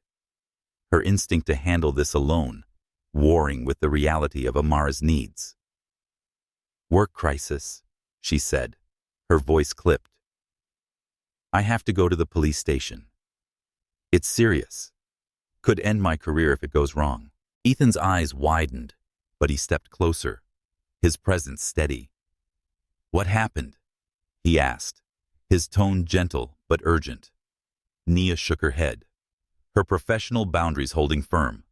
her instinct to handle this alone warring with the reality of Amara's needs. "Work crisis," she said, her voice clipped. "I have to go to the police station. It's serious. Could end my career if it goes wrong." Ethan's eyes widened, but he stepped closer, his presence steady. "What happened?" he asked, his tone gentle but urgent. Nia shook her head, her professional boundaries holding firm.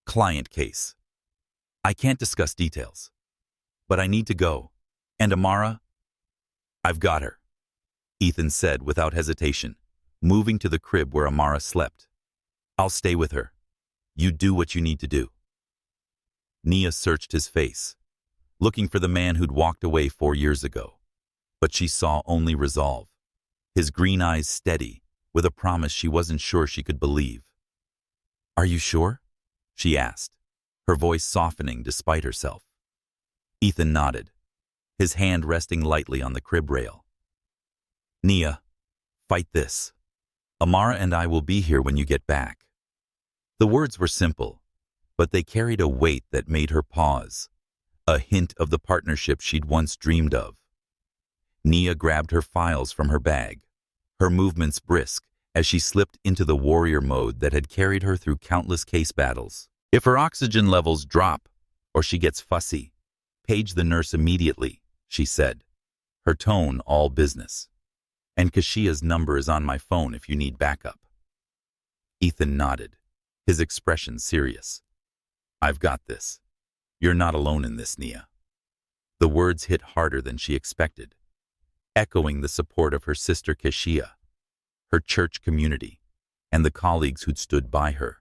"Client case. I can't discuss details, but I need to go. And Amara? I've got her," Ethan said without hesitation, moving to the crib where Amara slept. "I'll stay with her. You do what you need to do." Nia searched his face, looking for the man who'd walked away 4 years ago. But she saw only resolve, his green eyes steady, with a promise she wasn't sure she could believe. "Are you sure?" she asked, her voice softening despite herself. Ethan nodded, his hand resting lightly on the crib rail. "Nia, fight this. Amara and I will be here when you get back." The words were simple, but they carried a weight that made her pause, a hint of the partnership she'd once dreamed of. Nia grabbed her files from her bag, her movements brisk as she slipped into the warrior mode that had carried her through countless case battles. "If her oxygen levels drop or she gets fussy, page the nurse immediately," she said, her tone all business. "And Kashia's number is on my phone if you need backup." Ethan nodded, his expression serious. "I've got this. You're not alone in this, Nia." The words hit harder than she expected, echoing the support of her sister Kashia, her church community, and the colleagues who'd stood by her.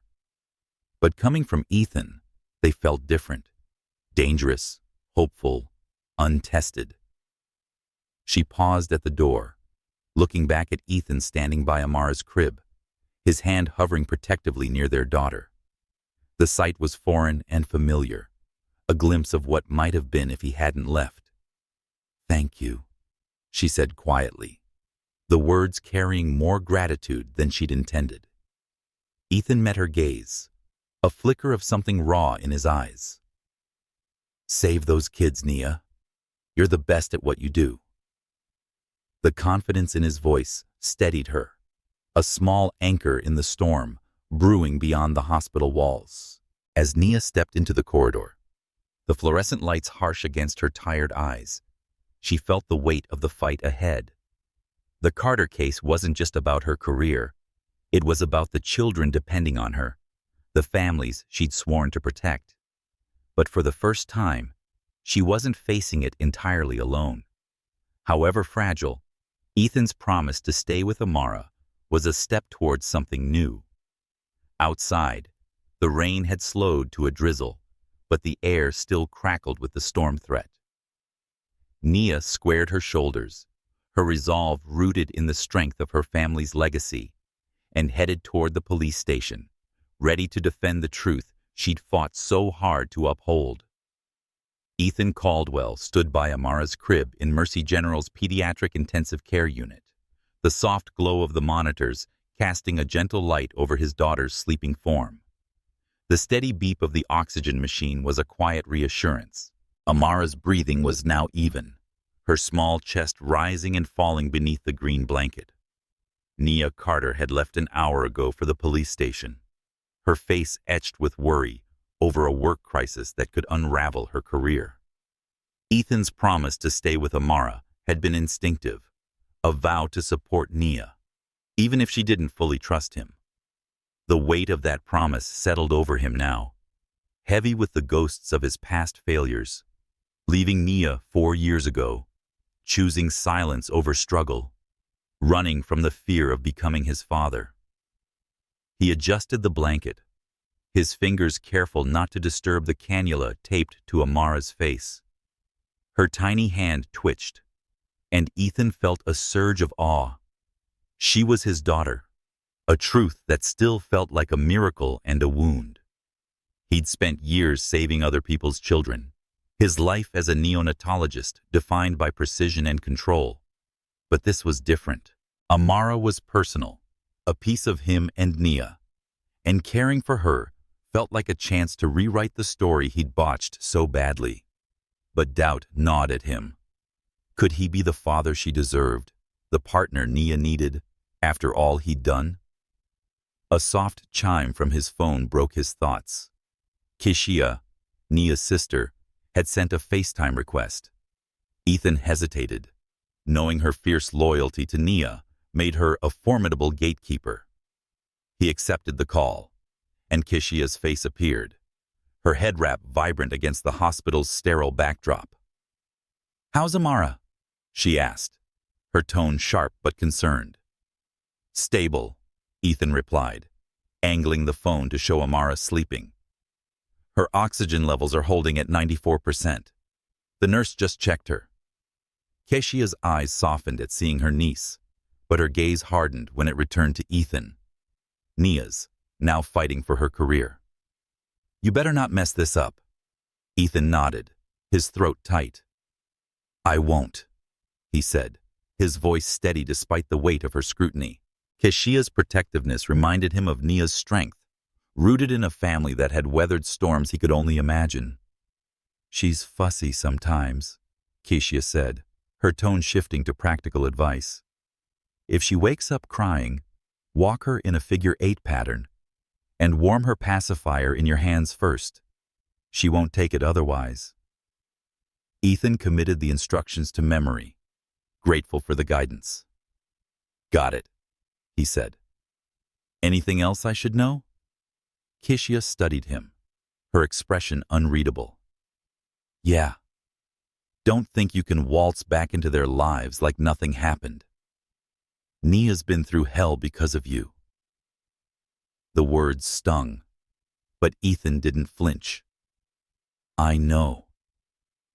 But coming from Ethan, they felt different, dangerous, hopeful, untested. She paused at the door, looking back at Ethan standing by Amara's crib, his hand hovering protectively near their daughter. The sight was foreign and familiar, a glimpse of what might have been if he hadn't left. "Thank you," she said quietly, the words carrying more gratitude than she'd intended. Ethan met her gaze, a flicker of something raw in his eyes. "Save those kids, Nia. You're the best at what you do." The confidence in his voice steadied her, a small anchor in the storm brewing beyond the hospital walls. As Nia stepped into the corridor, the fluorescent lights harsh against her tired eyes, she felt the weight of the fight ahead. The Carter case wasn't just about her career. It was about the children depending on her, the families she'd sworn to protect. But for the first time, she wasn't facing it entirely alone. However fragile, Ethan's promise to stay with Amara was a step towards something new. Outside, the rain had slowed to a drizzle, but the air still crackled with the storm threat. Nia squared her shoulders, her resolve rooted in the strength of her family's legacy, and headed toward the police station, ready to defend the truth she'd fought so hard to uphold. Ethan Caldwell stood by Amara's crib in Mercy General's pediatric intensive care unit, the soft glow of the monitors casting a gentle light over his daughter's sleeping form. The steady beep of the oxygen machine was a quiet reassurance. Amara's breathing was now even, her small chest rising and falling beneath the green blanket. Nia Carter had left an hour ago for the police station, her face etched with worry over a work crisis that could unravel her career. Ethan's promise to stay with Amara had been instinctive, a vow to support Nia, even if she didn't fully trust him. The weight of that promise settled over him now, heavy with the ghosts of his past failures, leaving Nia 4 years ago, choosing silence over struggle, running from the fear of becoming his father. He adjusted the blanket, his fingers careful not to disturb the cannula taped to Amara's face. Her tiny hand twitched, and Ethan felt a surge of awe. She was his daughter, a truth that still felt like a miracle and a wound. He'd spent years saving other people's children, his life as a neonatologist defined by precision and control. But this was different. Amara was personal, a piece of him and Nia, and caring for her felt like a chance to rewrite the story he'd botched so badly. But doubt gnawed at him. Could he be the father she deserved, the partner Nia needed, after all he'd done? A soft chime from his phone broke his thoughts. Kishia, Nia's sister, had sent a FaceTime request. Ethan hesitated, knowing her fierce loyalty to Nia made her a formidable gatekeeper. He accepted the call, and Kishia's face appeared, her head wrap vibrant against the hospital's sterile backdrop. "How's Amara?" she asked, her tone sharp but concerned. "Stable," Ethan replied, angling the phone to show Amara sleeping. "Her oxygen levels are holding at 94%. The nurse just checked her." Keshia's eyes softened at seeing her niece, but her gaze hardened when it returned to Ethan. Nia's, now fighting for her career. "You better not mess this up." Ethan nodded, his throat tight. "I won't," he said, his voice steady despite the weight of her scrutiny. Keshia's protectiveness reminded him of Nia's strength, rooted in a family that had weathered storms he could only imagine. "She's fussy sometimes," Keshia said, her tone shifting to practical advice. "If she wakes up crying, walk her in a figure-8 pattern, and warm her pacifier in your hands first. She won't take it otherwise." Ethan committed the instructions to memory, grateful for the guidance. "Got it," he said. "Anything else I should know?" Kishia studied him, her expression unreadable. "Yeah. Don't think you can waltz back into their lives like nothing happened. Nia's been through hell because of you." The words stung, but Ethan didn't flinch. "I know,"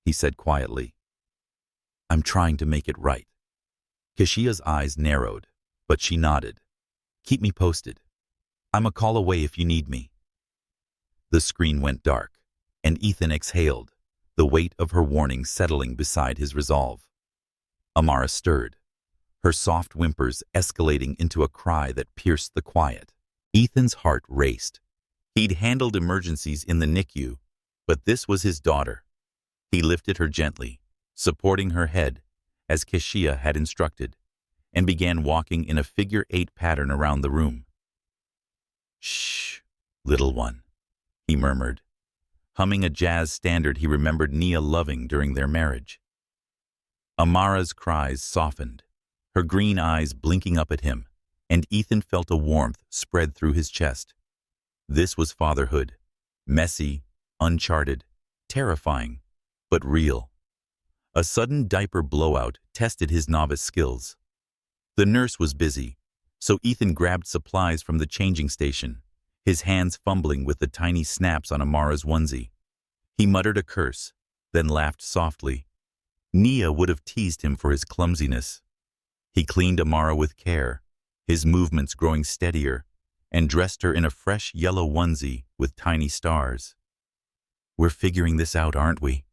he said quietly. "I'm trying to make it right." Kishia's eyes narrowed, but she nodded. "Keep me posted. I'm a call away if you need me." The screen went dark, and Ethan exhaled, the weight of her warning settling beside his resolve. Amara stirred, her soft whimpers escalating into a cry that pierced the quiet. Ethan's heart raced. He'd handled emergencies in the NICU, but this was his daughter. He lifted her gently, supporting her head, as Kishia had instructed, and began walking in a figure-8 pattern around the room. "Shh, little one," he murmured, humming a jazz standard he remembered Nia loving during their marriage. Amara's cries softened, her green eyes blinking up at him, and Ethan felt a warmth spread through his chest. This was fatherhood, messy, uncharted, terrifying, but real. A sudden diaper blowout tested his novice skills. The nurse was busy, so Ethan grabbed supplies from the changing station, his hands fumbling with the tiny snaps on Amara's onesie. He muttered a curse, then laughed softly. Nia would have teased him for his clumsiness. He cleaned Amara with care, his movements growing steadier, and dressed her in a fresh yellow onesie with tiny stars. "We're figuring this out, aren't we?"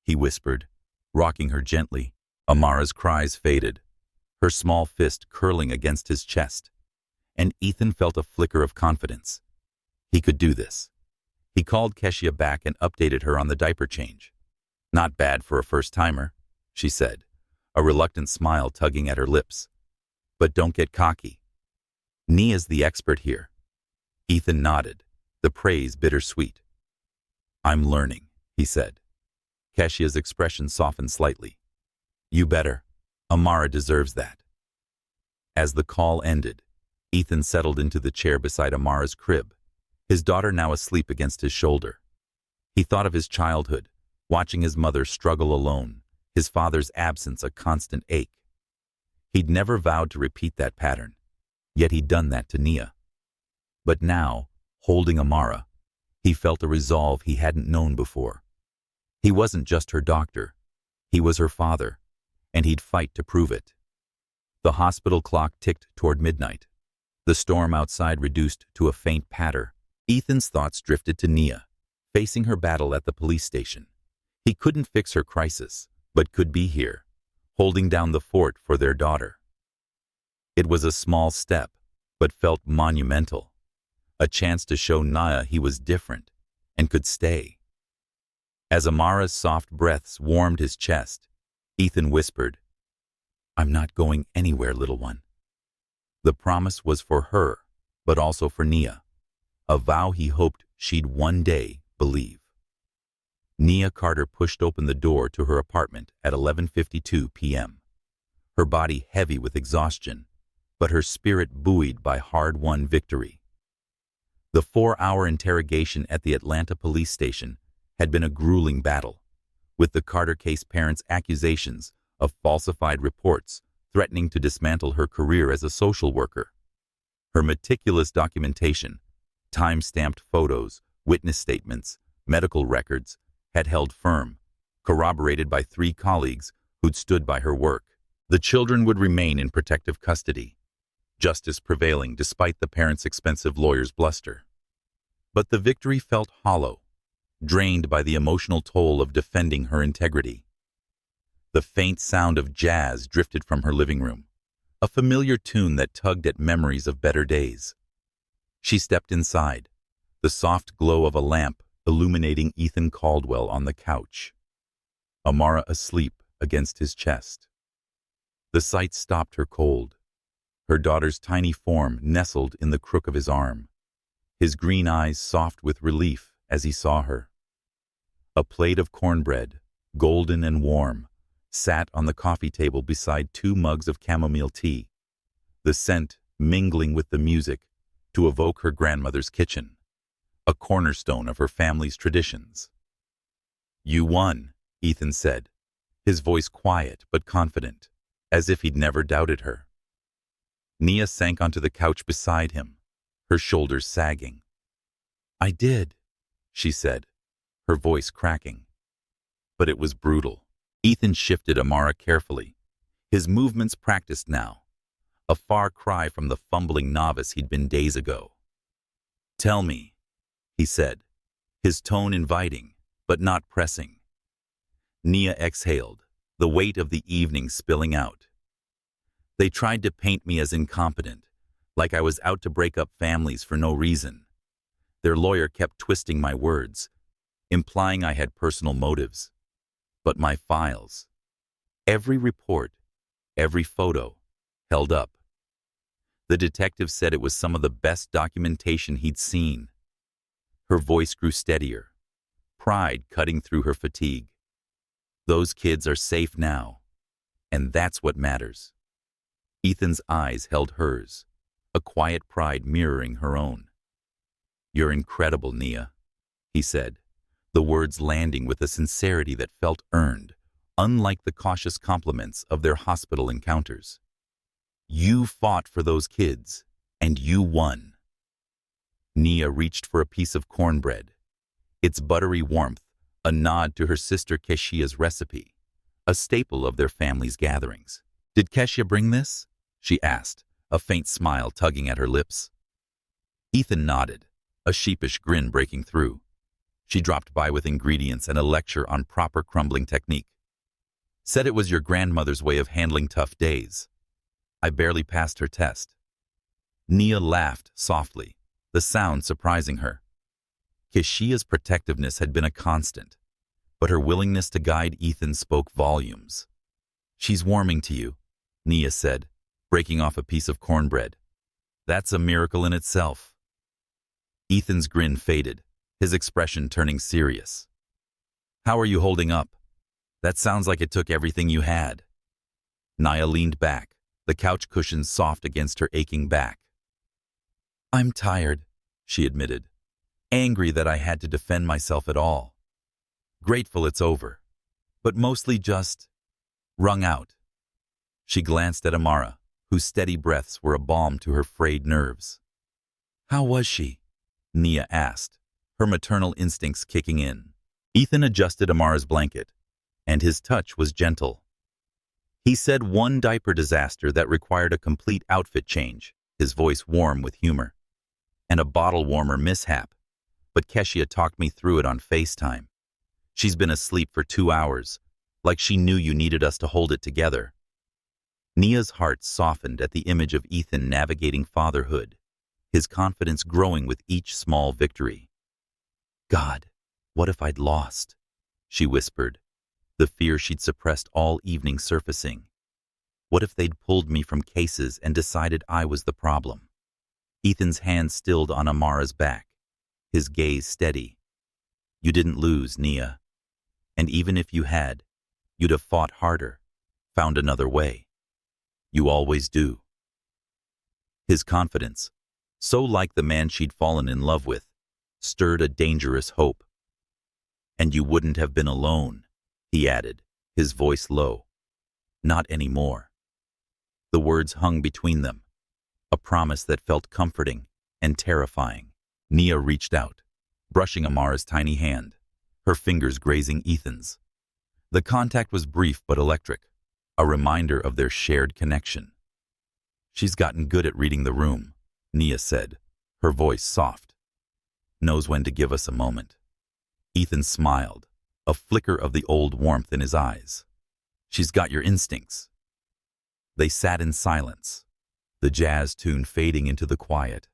he whispered, rocking her gently. Amara's cries faded, her small fist curling against his chest, and Ethan felt a flicker of confidence. He could do this. He called Keshia back and updated her on the diaper change. "Not bad for a first-timer," she said, a reluctant smile tugging at her lips. But don't get cocky. Nia's the expert here. Ethan nodded, the praise bittersweet. I'm learning, he said. Keshia's expression softened slightly. You better. Amara deserves that. As the call ended, Ethan settled into the chair beside Amara's crib, his daughter now asleep against his shoulder. He thought of his childhood, watching his mother struggle alone, his father's absence a constant ache. He'd never vowed to repeat that pattern, yet he'd done that to Nia. But now, holding Amara, he felt a resolve he hadn't known before. He wasn't just her doctor, he was her father, and he'd fight to prove it. The hospital clock ticked toward midnight. The storm outside reduced to a faint patter. Ethan's thoughts drifted to Nia, facing her battle at the police station. He couldn't fix her crisis, but could be here, holding down the fort for their daughter. It was a small step, but felt monumental. A chance to show Nia he was different and could stay. As Amara's soft breaths warmed his chest, Ethan whispered, I'm not going anywhere, little one. The promise was for her, but also for Nia, a vow he hoped she'd one day believe. Nia Carter pushed open the door to her apartment at 11:52 p.m., her body heavy with exhaustion, but her spirit buoyed by hard-won victory. The 4-hour interrogation at the Atlanta police station had been a grueling battle, with the Carter case parents' accusations of falsified reports threatening to dismantle her career as a social worker. Her meticulous documentation, time-stamped photos, witness statements, medical records, had held firm, corroborated by 3 colleagues who'd stood by her work. The children would remain in protective custody, justice prevailing despite the parents' expensive lawyer's bluster. But the victory felt hollow, drained by the emotional toll of defending her integrity. The faint sound of jazz drifted from her living room, a familiar tune that tugged at memories of better days. She stepped inside, the soft glow of a lamp illuminating Ethan Caldwell on the couch, Amara asleep against his chest. The sight stopped her cold. Her daughter's tiny form nestled in the crook of his arm, his green eyes soft with relief as he saw her. A plate of cornbread, golden and warm, sat on the coffee table beside 2 mugs of chamomile tea, the scent mingling with the music to evoke her grandmother's kitchen, a cornerstone of her family's traditions. You won, Ethan said, his voice quiet but confident, as if he'd never doubted her. Nia sank onto the couch beside him, her shoulders sagging. I did, she said, her voice cracking. But it was brutal. Ethan shifted Amara carefully, his movements practiced now, a far cry from the fumbling novice he'd been days ago. Tell me, he said, his tone inviting, but not pressing. Nia exhaled, the weight of the evening spilling out. They tried to paint me as incompetent, like I was out to break up families for no reason. Their lawyer kept twisting my words, implying I had personal motives. But my files, every report, every photo, held up. The detective said it was some of the best documentation he'd seen. Her voice grew steadier, pride cutting through her fatigue. Those kids are safe now, and that's what matters. Ethan's eyes held hers, a quiet pride mirroring her own. You're incredible, Nia, he said, the words landing with a sincerity that felt earned, unlike the cautious compliments of their hospital encounters. You fought for those kids, and you won. Nia reached for a piece of cornbread, its buttery warmth a nod to her sister Keshia's recipe, a staple of their family's gatherings. Did Keshia bring this? She asked, a faint smile tugging at her lips. Ethan nodded, a sheepish grin breaking through. She dropped by with ingredients and a lecture on proper crumbling technique. Said it was your grandmother's way of handling tough days. I barely passed her test. Nia laughed softly, the sound surprising her. Keshia's protectiveness had been a constant, but her willingness to guide Ethan spoke volumes. She's warming to you, Nia said, breaking off a piece of cornbread. That's a miracle in itself. Ethan's grin faded, his expression turning serious. How are you holding up? That sounds like it took everything you had. Nia leaned back, the couch cushions soft against her aching back. I'm tired, she admitted, angry that I had to defend myself at all. Grateful it's over, but mostly just wrung out. She glanced at Amara, whose steady breaths were a balm to her frayed nerves. How was she? Nia asked, her maternal instincts kicking in. Ethan adjusted Amara's blanket, and his touch was gentle. He said one diaper disaster that required a complete outfit change, his voice warm with humor, and a bottle warmer mishap, but Keshia talked me through it on FaceTime. She's been asleep for 2 hours, like she knew you needed us to hold it together. Nia's heart softened at the image of Ethan navigating fatherhood, his confidence growing with each small victory. God, what if I'd lost? She whispered, the fear she'd suppressed all evening surfacing. What if they'd pulled me from cases and decided I was the problem? Ethan's hand stilled on Amara's back, his gaze steady. You didn't lose, Nia. And even if you had, you'd have fought harder, found another way. You always do. His confidence, so like the man she'd fallen in love with, stirred a dangerous hope. And you wouldn't have been alone, he added, his voice low. Not anymore. The words hung between them, a promise that felt comforting and terrifying. Nia reached out, brushing Amara's tiny hand, her fingers grazing Ethan's. The contact was brief but electric, a reminder of their shared connection. She's gotten good at reading the room, Nia said, her voice soft. Knows when to give us a moment. Ethan smiled, a flicker of the old warmth in his eyes. She's got your instincts. They sat in silence, the jazz tune fading into the quiet.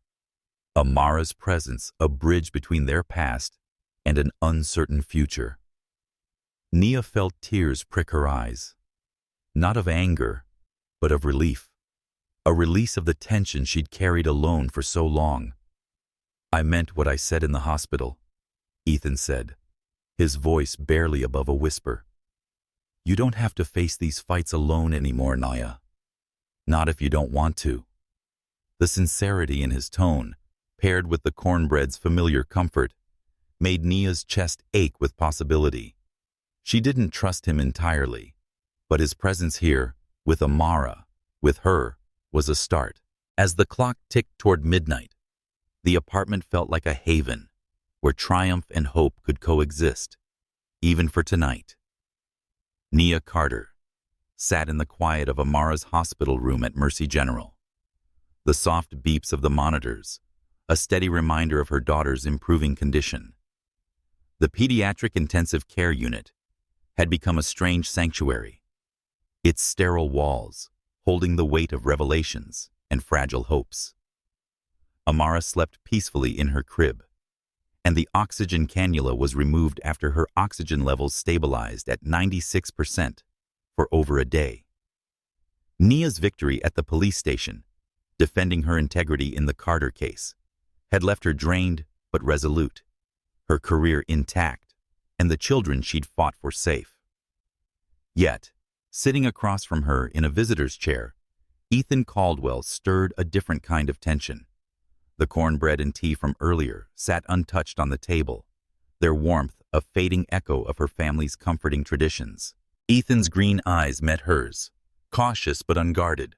Amara's presence a bridge between their past and an uncertain future. Nia felt tears prick her eyes, not of anger, but of relief, a release of the tension she'd carried alone for so long. I meant what I said in the hospital, Ethan said, his voice barely above a whisper. You don't have to face these fights alone anymore, Nia. Not if you don't want to. The sincerity in his tone, paired with the cornbread's familiar comfort, made Nia's chest ache with possibility. She didn't trust him entirely, but his presence here, with Amara, with her, was a start. As the clock ticked toward midnight, the apartment felt like a haven, where triumph and hope could coexist, even for tonight. Nia Carter sat in the quiet of Amara's hospital room at Mercy General. The soft beeps of the monitors, a steady reminder of her daughter's improving condition. The pediatric intensive care unit had become a strange sanctuary, its sterile walls holding the weight of revelations and fragile hopes. Amara slept peacefully in her crib, and the oxygen cannula was removed after her oxygen levels stabilized at 96% for over a day. Nia's victory at the police station, defending her integrity in the Carter case, had left her drained but resolute, her career intact, and the children she'd fought for safe. Yet, sitting across from her in a visitor's chair, Ethan Caldwell stirred a different kind of tension. The cornbread and tea from earlier sat untouched on the table, their warmth a fading echo of her family's comforting traditions. Ethan's green eyes met hers, cautious but unguarded,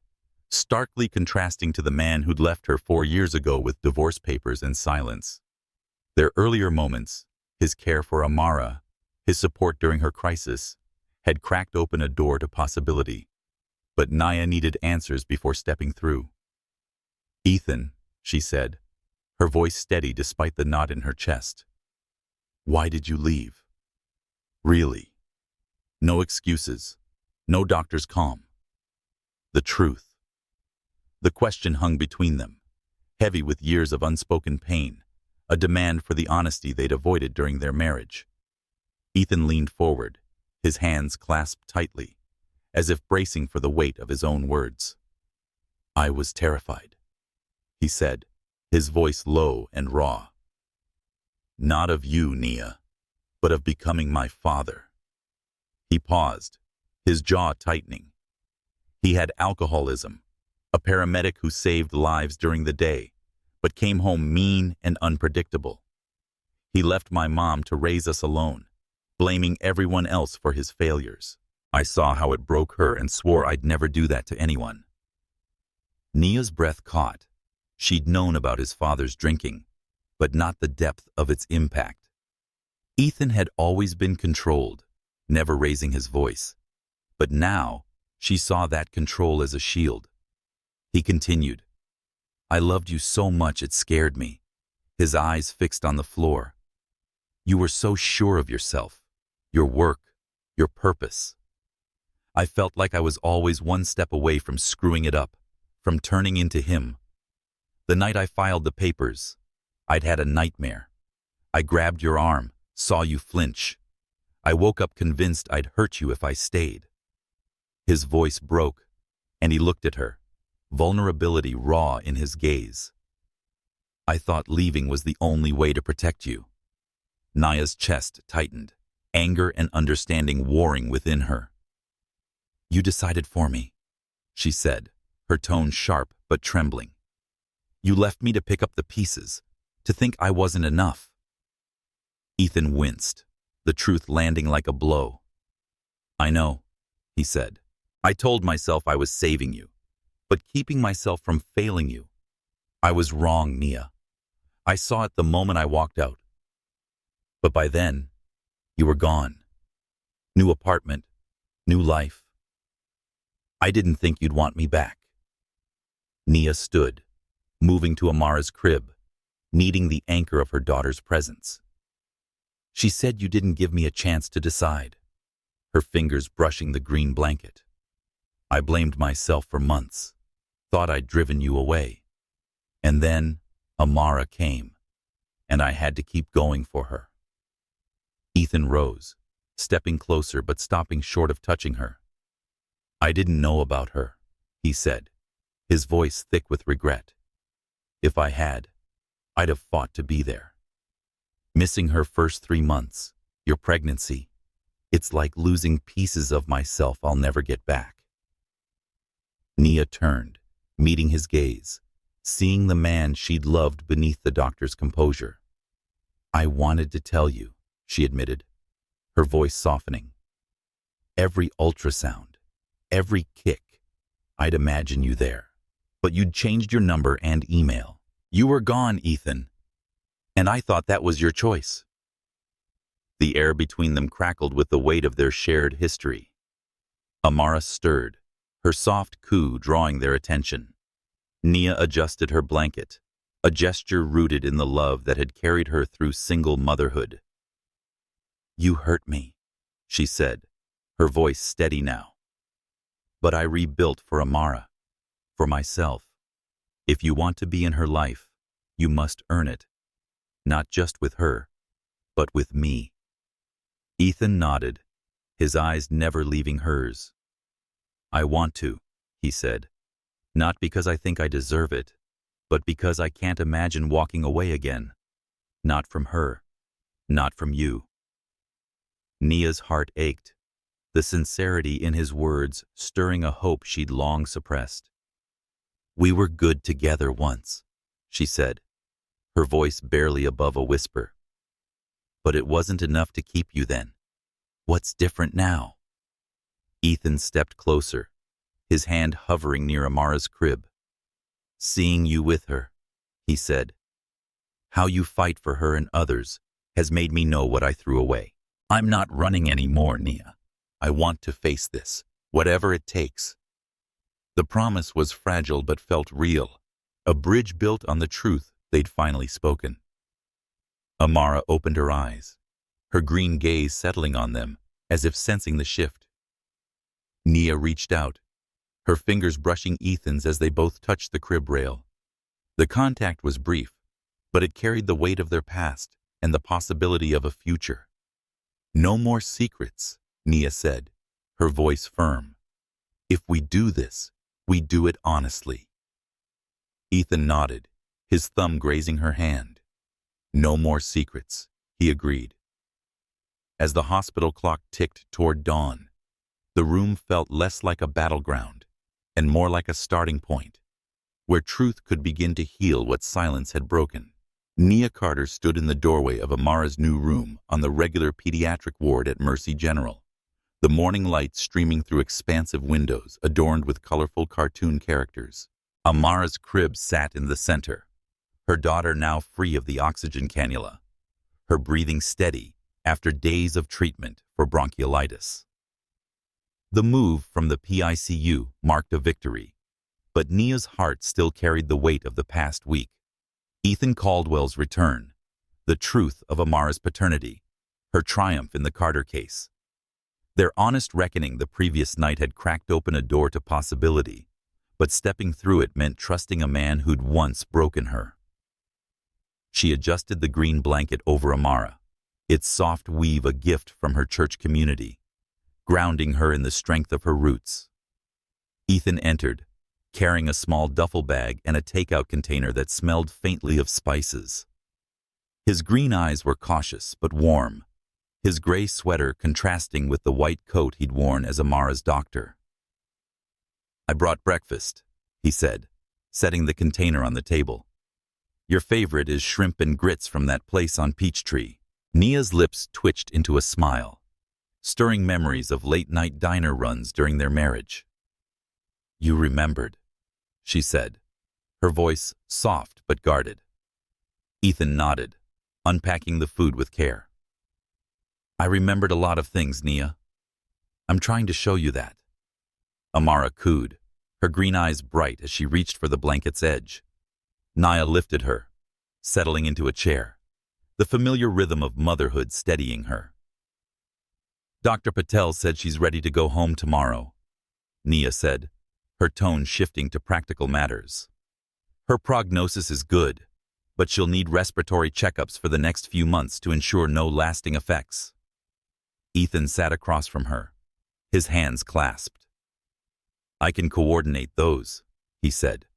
starkly contrasting to the man who'd left her 4 years ago with divorce papers and silence. Their earlier moments, his care for Amara, his support during her crisis, had cracked open a door to possibility. But Nia needed answers before stepping through. Ethan, she said, her voice steady despite the knot in her chest. Why did you leave? Really? No excuses, no doctor's calm. The truth. The question hung between them, heavy with years of unspoken pain, a demand for the honesty they'd avoided during their marriage. Ethan leaned forward, his hands clasped tightly, as if bracing for the weight of his own words. "I was terrified," he said, his voice low and raw. "Not of you, Nia, but of becoming my father." He paused, his jaw tightening. He had alcoholism, a paramedic who saved lives during the day, but came home mean and unpredictable. He left my mom to raise us alone, blaming everyone else for his failures. I saw how it broke her and swore I'd never do that to anyone. Nia's breath caught. She'd known about his father's drinking, but not the depth of its impact. Ethan had always been controlled, never raising his voice. But now, she saw that control as a shield. He continued, "I loved you so much it scared me," his eyes fixed on the floor. "You were so sure of yourself, your work, your purpose. I felt like I was always one step away from screwing it up, from turning into him. The night I filed the papers, I'd had a nightmare. I grabbed your arm, saw you flinch. I woke up convinced I'd hurt you if I stayed." His voice broke, and he looked at her, vulnerability raw in his gaze. "I thought leaving was the only way to protect you." Nia's chest tightened, anger and understanding warring within her. "You decided for me," she said, her tone sharp but trembling. "You left me to pick up the pieces, to think I wasn't enough." Ethan winced, the truth landing like a blow. "I know," he said. "I told myself I was saving you, but keeping myself from failing you. I was wrong, Nia. I saw it the moment I walked out. But by then, you were gone. New apartment, new life. I didn't think you'd want me back." Nia stood, moving to Amara's crib, needing the anchor of her daughter's presence. "She said you didn't give me a chance to decide," her fingers brushing the green blanket. "I blamed myself for months, thought I'd driven you away. And then Amara came, and I had to keep going for her." Ethan rose, stepping closer but stopping short of touching her. "I didn't know about her," he said, his voice thick with regret. "If I had, I'd have fought to be there. Missing her first 3 months, your pregnancy, it's like losing pieces of myself I'll never get back." Nia turned, meeting his gaze, seeing the man she'd loved beneath the doctor's composure. "I wanted to tell you," she admitted, her voice softening. "Every ultrasound, every kick, I'd imagine you there. But you'd changed your number and email. You were gone, Ethan. And I thought that was your choice." The air between them crackled with the weight of their shared history. Amara stirred, her soft coo drawing their attention. Nia adjusted her blanket, a gesture rooted in the love that had carried her through single motherhood. "You hurt me," she said, her voice steady now. "But I rebuilt for Amara, for myself. If you want to be in her life, you must earn it. Not just with her, but with me." Ethan nodded, his eyes never leaving hers. "I want to," he said, "not because I think I deserve it, but because I can't imagine walking away again. Not from her, not from you." Nia's heart ached, the sincerity in his words stirring a hope she'd long suppressed. "We were good together once," she said, her voice barely above a whisper. "But it wasn't enough to keep you then. What's different now?" Ethan stepped closer, his hand hovering near Amara's crib. "Seeing you with her," he said. "How you fight for her and others has made me know what I threw away. I'm not running anymore, Nia. I want to face this, whatever it takes." The promise was fragile but felt real, a bridge built on the truth they'd finally spoken. Amara opened her eyes, her green gaze settling on them as if sensing the shift. Nia reached out, her fingers brushing Ethan's as they both touched the crib rail. The contact was brief, but it carried the weight of their past and the possibility of a future. "No more secrets," Nia said, her voice firm. If we do this, we do it honestly. Ethan nodded, his thumb grazing her hand. No more secrets, he agreed. As the hospital clock ticked toward dawn, the room felt less like a battleground and more like a starting point, where truth could begin to heal what silence had broken. Nia Carter stood in the doorway of Amara's new room on the regular pediatric ward at Mercy General, the morning light streaming through expansive windows adorned with colorful cartoon characters. Amara's crib sat in the center, her daughter now free of the oxygen cannula, her breathing steady after days of treatment for bronchiolitis. The move from the PICU marked a victory, but Nia's heart still carried the weight of the past week. Ethan Caldwell's return, the truth of Amara's paternity, her triumph in the Carter case. Their honest reckoning the previous night had cracked open a door to possibility, but stepping through it meant trusting a man who'd once broken her. She adjusted the green blanket over Amara, its soft weave a gift from her church community, grounding her in the strength of her roots. Ethan entered, carrying a small duffel bag and a takeout container that smelled faintly of spices. His green eyes were cautious but warm, his gray sweater contrasting with the white coat he'd worn as Amara's doctor. "I brought breakfast," he said, setting the container on the table. "Your favorite is shrimp and grits from that place on Peachtree." Nia's lips twitched into a smile, stirring memories of late-night diner runs during their marriage. "You remembered," she said, her voice soft but guarded. Ethan nodded, unpacking the food with care. "I remembered a lot of things, Nia. I'm trying to show you that." Amara cooed, her green eyes bright as she reached for the blanket's edge. Nia lifted her, settling into a chair, the familiar rhythm of motherhood steadying her. "Dr. Patel said she's ready to go home tomorrow," Nia said, her tone shifting to practical matters. "Her prognosis is good, but she'll need respiratory checkups for the next few months to ensure no lasting effects." Ethan sat across from her, his hands clasped. "I can coordinate those," he said.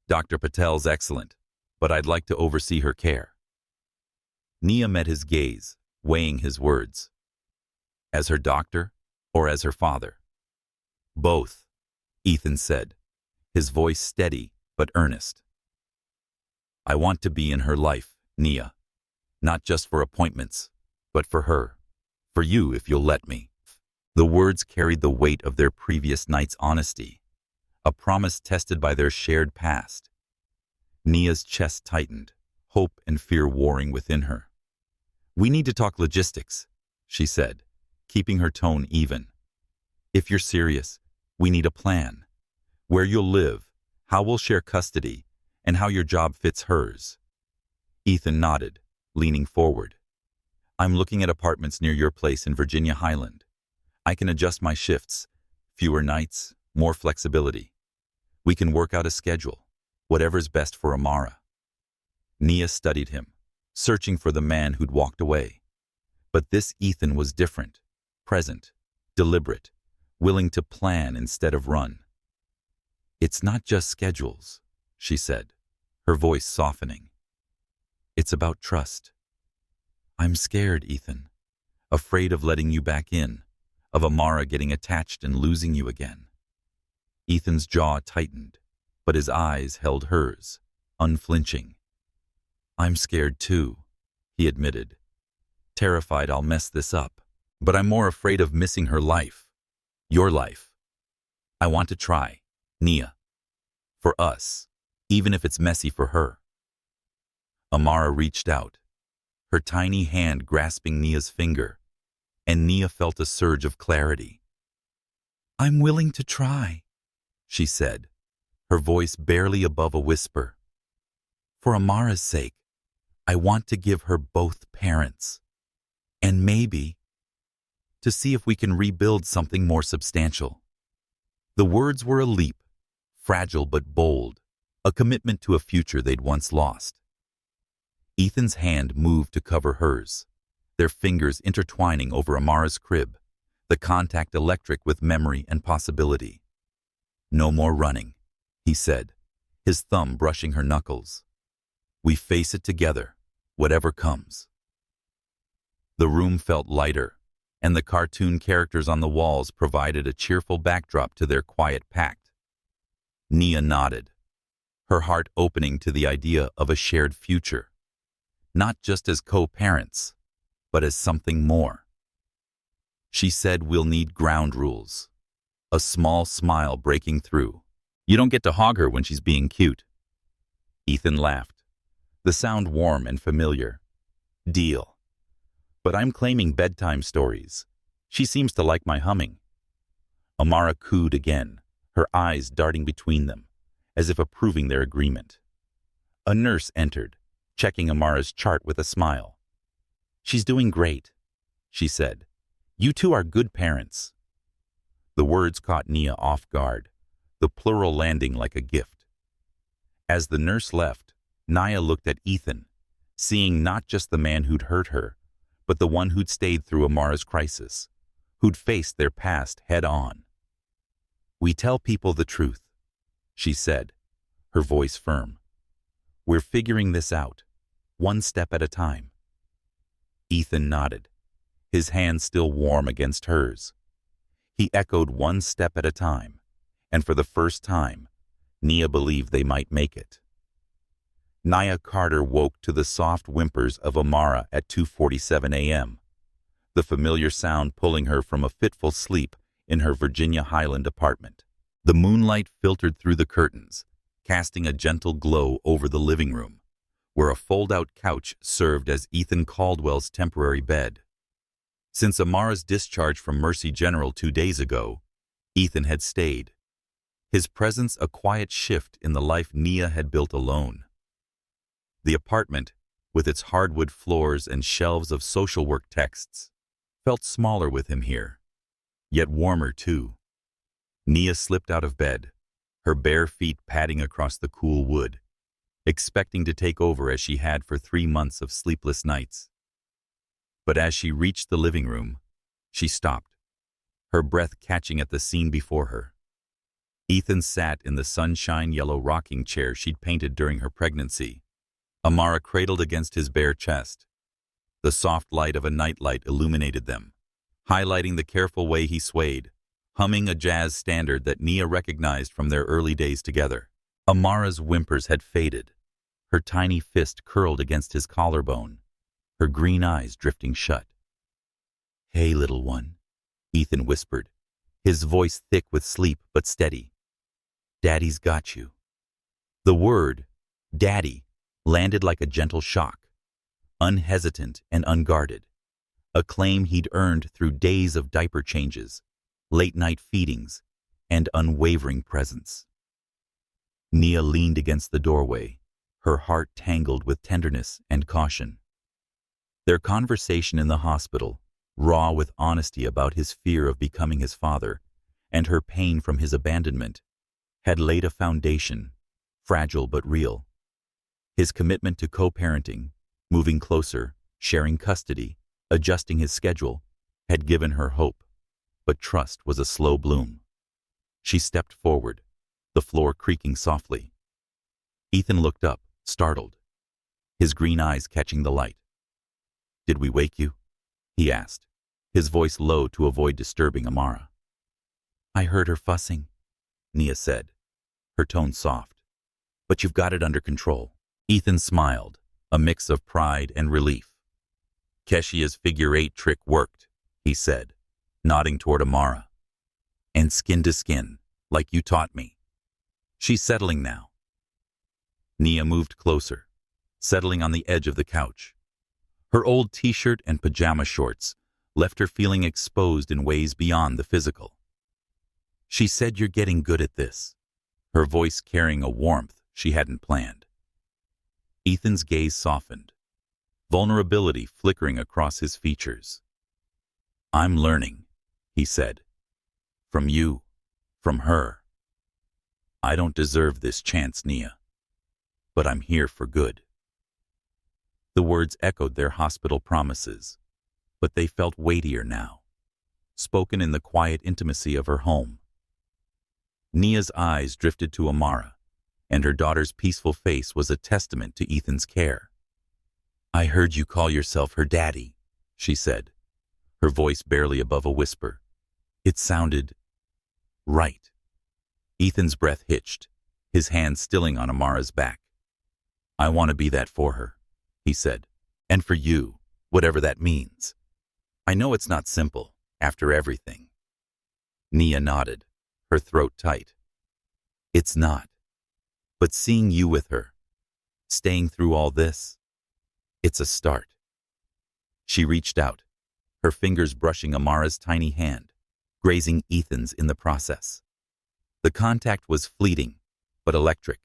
"Dr. Patel's excellent, but I'd like to oversee her care." Nia met his gaze, weighing his words. As her doctor or as her father? "Both," Ethan said, his voice steady but earnest. "I want to be in her life, Nia, not just for appointments, but for her, for you if you'll let me." The words carried the weight of their previous night's honesty, a promise tested by their shared past. Nia's chest tightened, hope and fear warring within her. "We need to talk logistics," she said, keeping her tone even. "If you're serious, we need a plan. Where you'll live, how we'll share custody, and how your job fits hers." Ethan nodded, leaning forward. "I'm looking at apartments near your place in Virginia Highland. I can adjust my shifts, fewer nights, more flexibility. We can work out a schedule, whatever's best for Amara." Nia studied him, searching for the man who'd walked away. But this Ethan was different, present, deliberate, willing to plan instead of run. "It's not just schedules," she said, her voice softening. "It's about trust. I'm scared, Ethan, afraid of letting you back in, of Amara getting attached and losing you again." Ethan's jaw tightened, but his eyes held hers, unflinching. "I'm scared too," he admitted, terrified I'll mess this up, but I'm more afraid of missing her life, your life. I want to try, Nia, for us, even if it's messy for her." Amara reached out, her tiny hand grasping Nia's finger, and Nia felt a surge of clarity. "I'm willing to try," she said, her voice barely above a whisper. "For Amara's sake, I want to give her both parents. And maybe to see if we can rebuild something more substantial." The words were a leap, fragile but bold, a commitment to a future they'd once lost. Ethan's hand moved to cover hers, their fingers intertwining over Amara's crib, the contact electric with memory and possibility. No more running, he said, his thumb brushing her knuckles. We face it together, whatever comes. The room felt lighter, and the cartoon characters on the walls provided a cheerful backdrop to their quiet pact. Nia nodded, her heart opening to the idea of a shared future, not just as co-parents, but as something more. She said, we'll need ground rules, a small smile breaking through. You don't get to hog her when she's being cute. Ethan laughed, the sound warm and familiar. Deal. But I'm claiming bedtime stories. She seems to like my humming. Amara cooed again, her eyes darting between them, as if approving their agreement. A nurse entered, checking Amara's chart with a smile. She's doing great, she said. You two are good parents. The words caught Nia off guard, the plural landing like a gift. As the nurse left, Nia looked at Ethan, seeing not just the man who'd hurt her, but the one who'd stayed through Amara's crisis, who'd faced their past head-on. We tell people the truth, she said, her voice firm. We're figuring this out, one step at a time. Ethan nodded, his hand still warm against hers. He echoed one step at a time, and for the first time, Nia believed they might make it. Nia Carter woke to the soft whimpers of Amara at 2:47 a.m., the familiar sound pulling her from a fitful sleep in her Virginia Highland apartment. The moonlight filtered through the curtains, casting a gentle glow over the living room, where a fold-out couch served as Ethan Caldwell's temporary bed. Since Amara's discharge from Mercy General 2 days ago, Ethan had stayed, his presence a quiet shift in the life Nia had built alone. The apartment, with its hardwood floors and shelves of social work texts, felt smaller with him here, yet warmer too. Nia slipped out of bed, her bare feet padding across the cool wood, expecting to take over as she had for 3 months of sleepless nights. But as she reached the living room, she stopped, her breath catching at the scene before her. Ethan sat in the sunshine yellow rocking chair she'd painted during her pregnancy, Amara cradled against his bare chest. The soft light of a nightlight illuminated them, highlighting the careful way he swayed, humming a jazz standard that Nia recognized from their early days together. Amara's whimpers had faded, her tiny fist curled against his collarbone, her green eyes drifting shut. Hey, little one, Ethan whispered, his voice thick with sleep but steady. Daddy's got you. The word, Daddy, landed like a gentle shock, unhesitant and unguarded, a claim he'd earned through days of diaper changes, late-night feedings, and unwavering presence. Nia leaned against the doorway, her heart tangled with tenderness and caution. Their conversation in the hospital, raw with honesty about his fear of becoming his father and her pain from his abandonment, had laid a foundation, fragile but real. His commitment to co-parenting, moving closer, sharing custody, adjusting his schedule, had given her hope, but trust was a slow bloom. She stepped forward, the floor creaking softly. Ethan looked up, startled, his green eyes catching the light. Did we wake you? He asked, his voice low to avoid disturbing Amara. I heard her fussing, Nia said, her tone soft. But you've got it under control. Ethan smiled, a mix of pride and relief. Keshia's figure-8 trick worked, he said, nodding toward Amara. And skin to skin, like you taught me. She's settling now. Nia moved closer, settling on the edge of the couch. Her old t-shirt and pajama shorts left her feeling exposed in ways beyond the physical. She said you're getting good at this, her voice carrying a warmth she hadn't planned. Ethan's gaze softened, vulnerability flickering across his features. I'm learning, he said. From you, from her. I don't deserve this chance, Nia, but I'm here for good. The words echoed their hospital promises, but they felt weightier now, spoken in the quiet intimacy of her home. Nia's eyes drifted to Amara, and her daughter's peaceful face was a testament to Ethan's care. "I heard you call yourself her daddy," she said, her voice barely above a whisper. It sounded right. Ethan's breath hitched, his hand stilling on Amara's back. "I want to be that for her," he said, "and for you, whatever that means. I know it's not simple, after everything." Nia nodded, her throat tight. "It's not. But seeing you with her, staying through all this, it's a start." She reached out, her fingers brushing Amara's tiny hand, grazing Ethan's in the process. The contact was fleeting, but electric,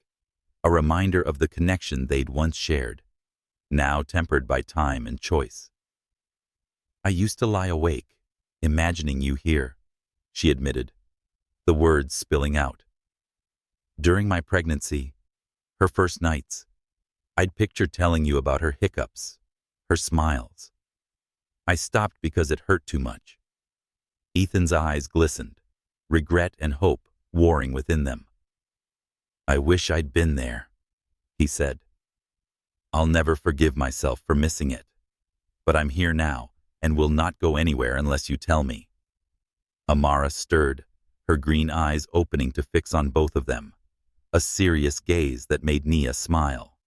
a reminder of the connection they'd once shared, now tempered by time and choice. "I used to lie awake, imagining you here," she admitted, the words spilling out. "During my pregnancy, her first nights, I'd picture telling you about her hiccups, her smiles. I stopped because it hurt too much." Ethan's eyes glistened, regret and hope warring within them. "I wish I'd been there," he said. "I'll never forgive myself for missing it. But I'm here now and will not go anywhere unless you tell me." Amara stirred, her green eyes opening to fix on both of them, a serious gaze that made Nia smile.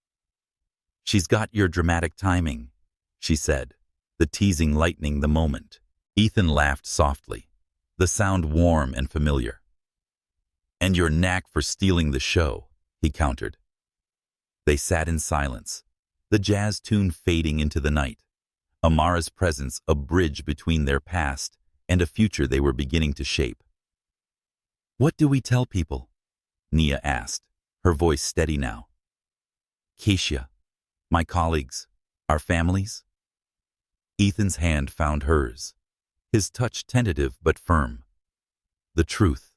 "She's got your dramatic timing," she said, the teasing lightening the moment. Ethan laughed softly, the sound warm and familiar. "And your knack for stealing the show," he countered. They sat in silence, the jazz tune fading into the night, Amara's presence a bridge between their past and a future they were beginning to shape. "What do we tell people?" Nia asked, her voice steady now. "Keisha, my colleagues, our families?" Ethan's hand found hers, his touch tentative but firm. "The truth,"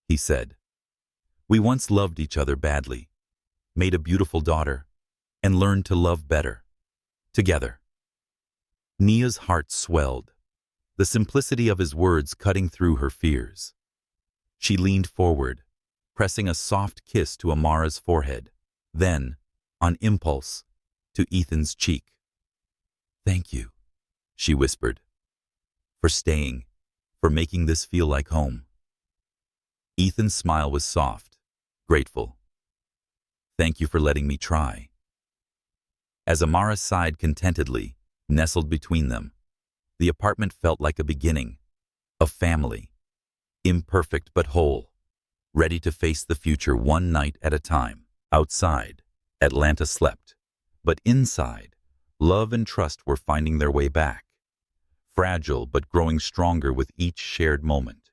he said. "We once loved each other badly, made a beautiful daughter, and learned to love better. Together." Nia's heart swelled, the simplicity of his words cutting through her fears. She leaned forward, pressing a soft kiss to Amara's forehead, then, on impulse, to Ethan's cheek. "Thank you," she whispered, "for staying, for making this feel like home." Ethan's smile was soft, grateful. "Thank you for letting me try." As Amara sighed contentedly, nestled between them, the apartment felt like a beginning, a family, imperfect but whole, ready to face the future one night at a time. Outside, Atlanta slept, but inside, love and trust were finding their way back, fragile but growing stronger with each shared moment.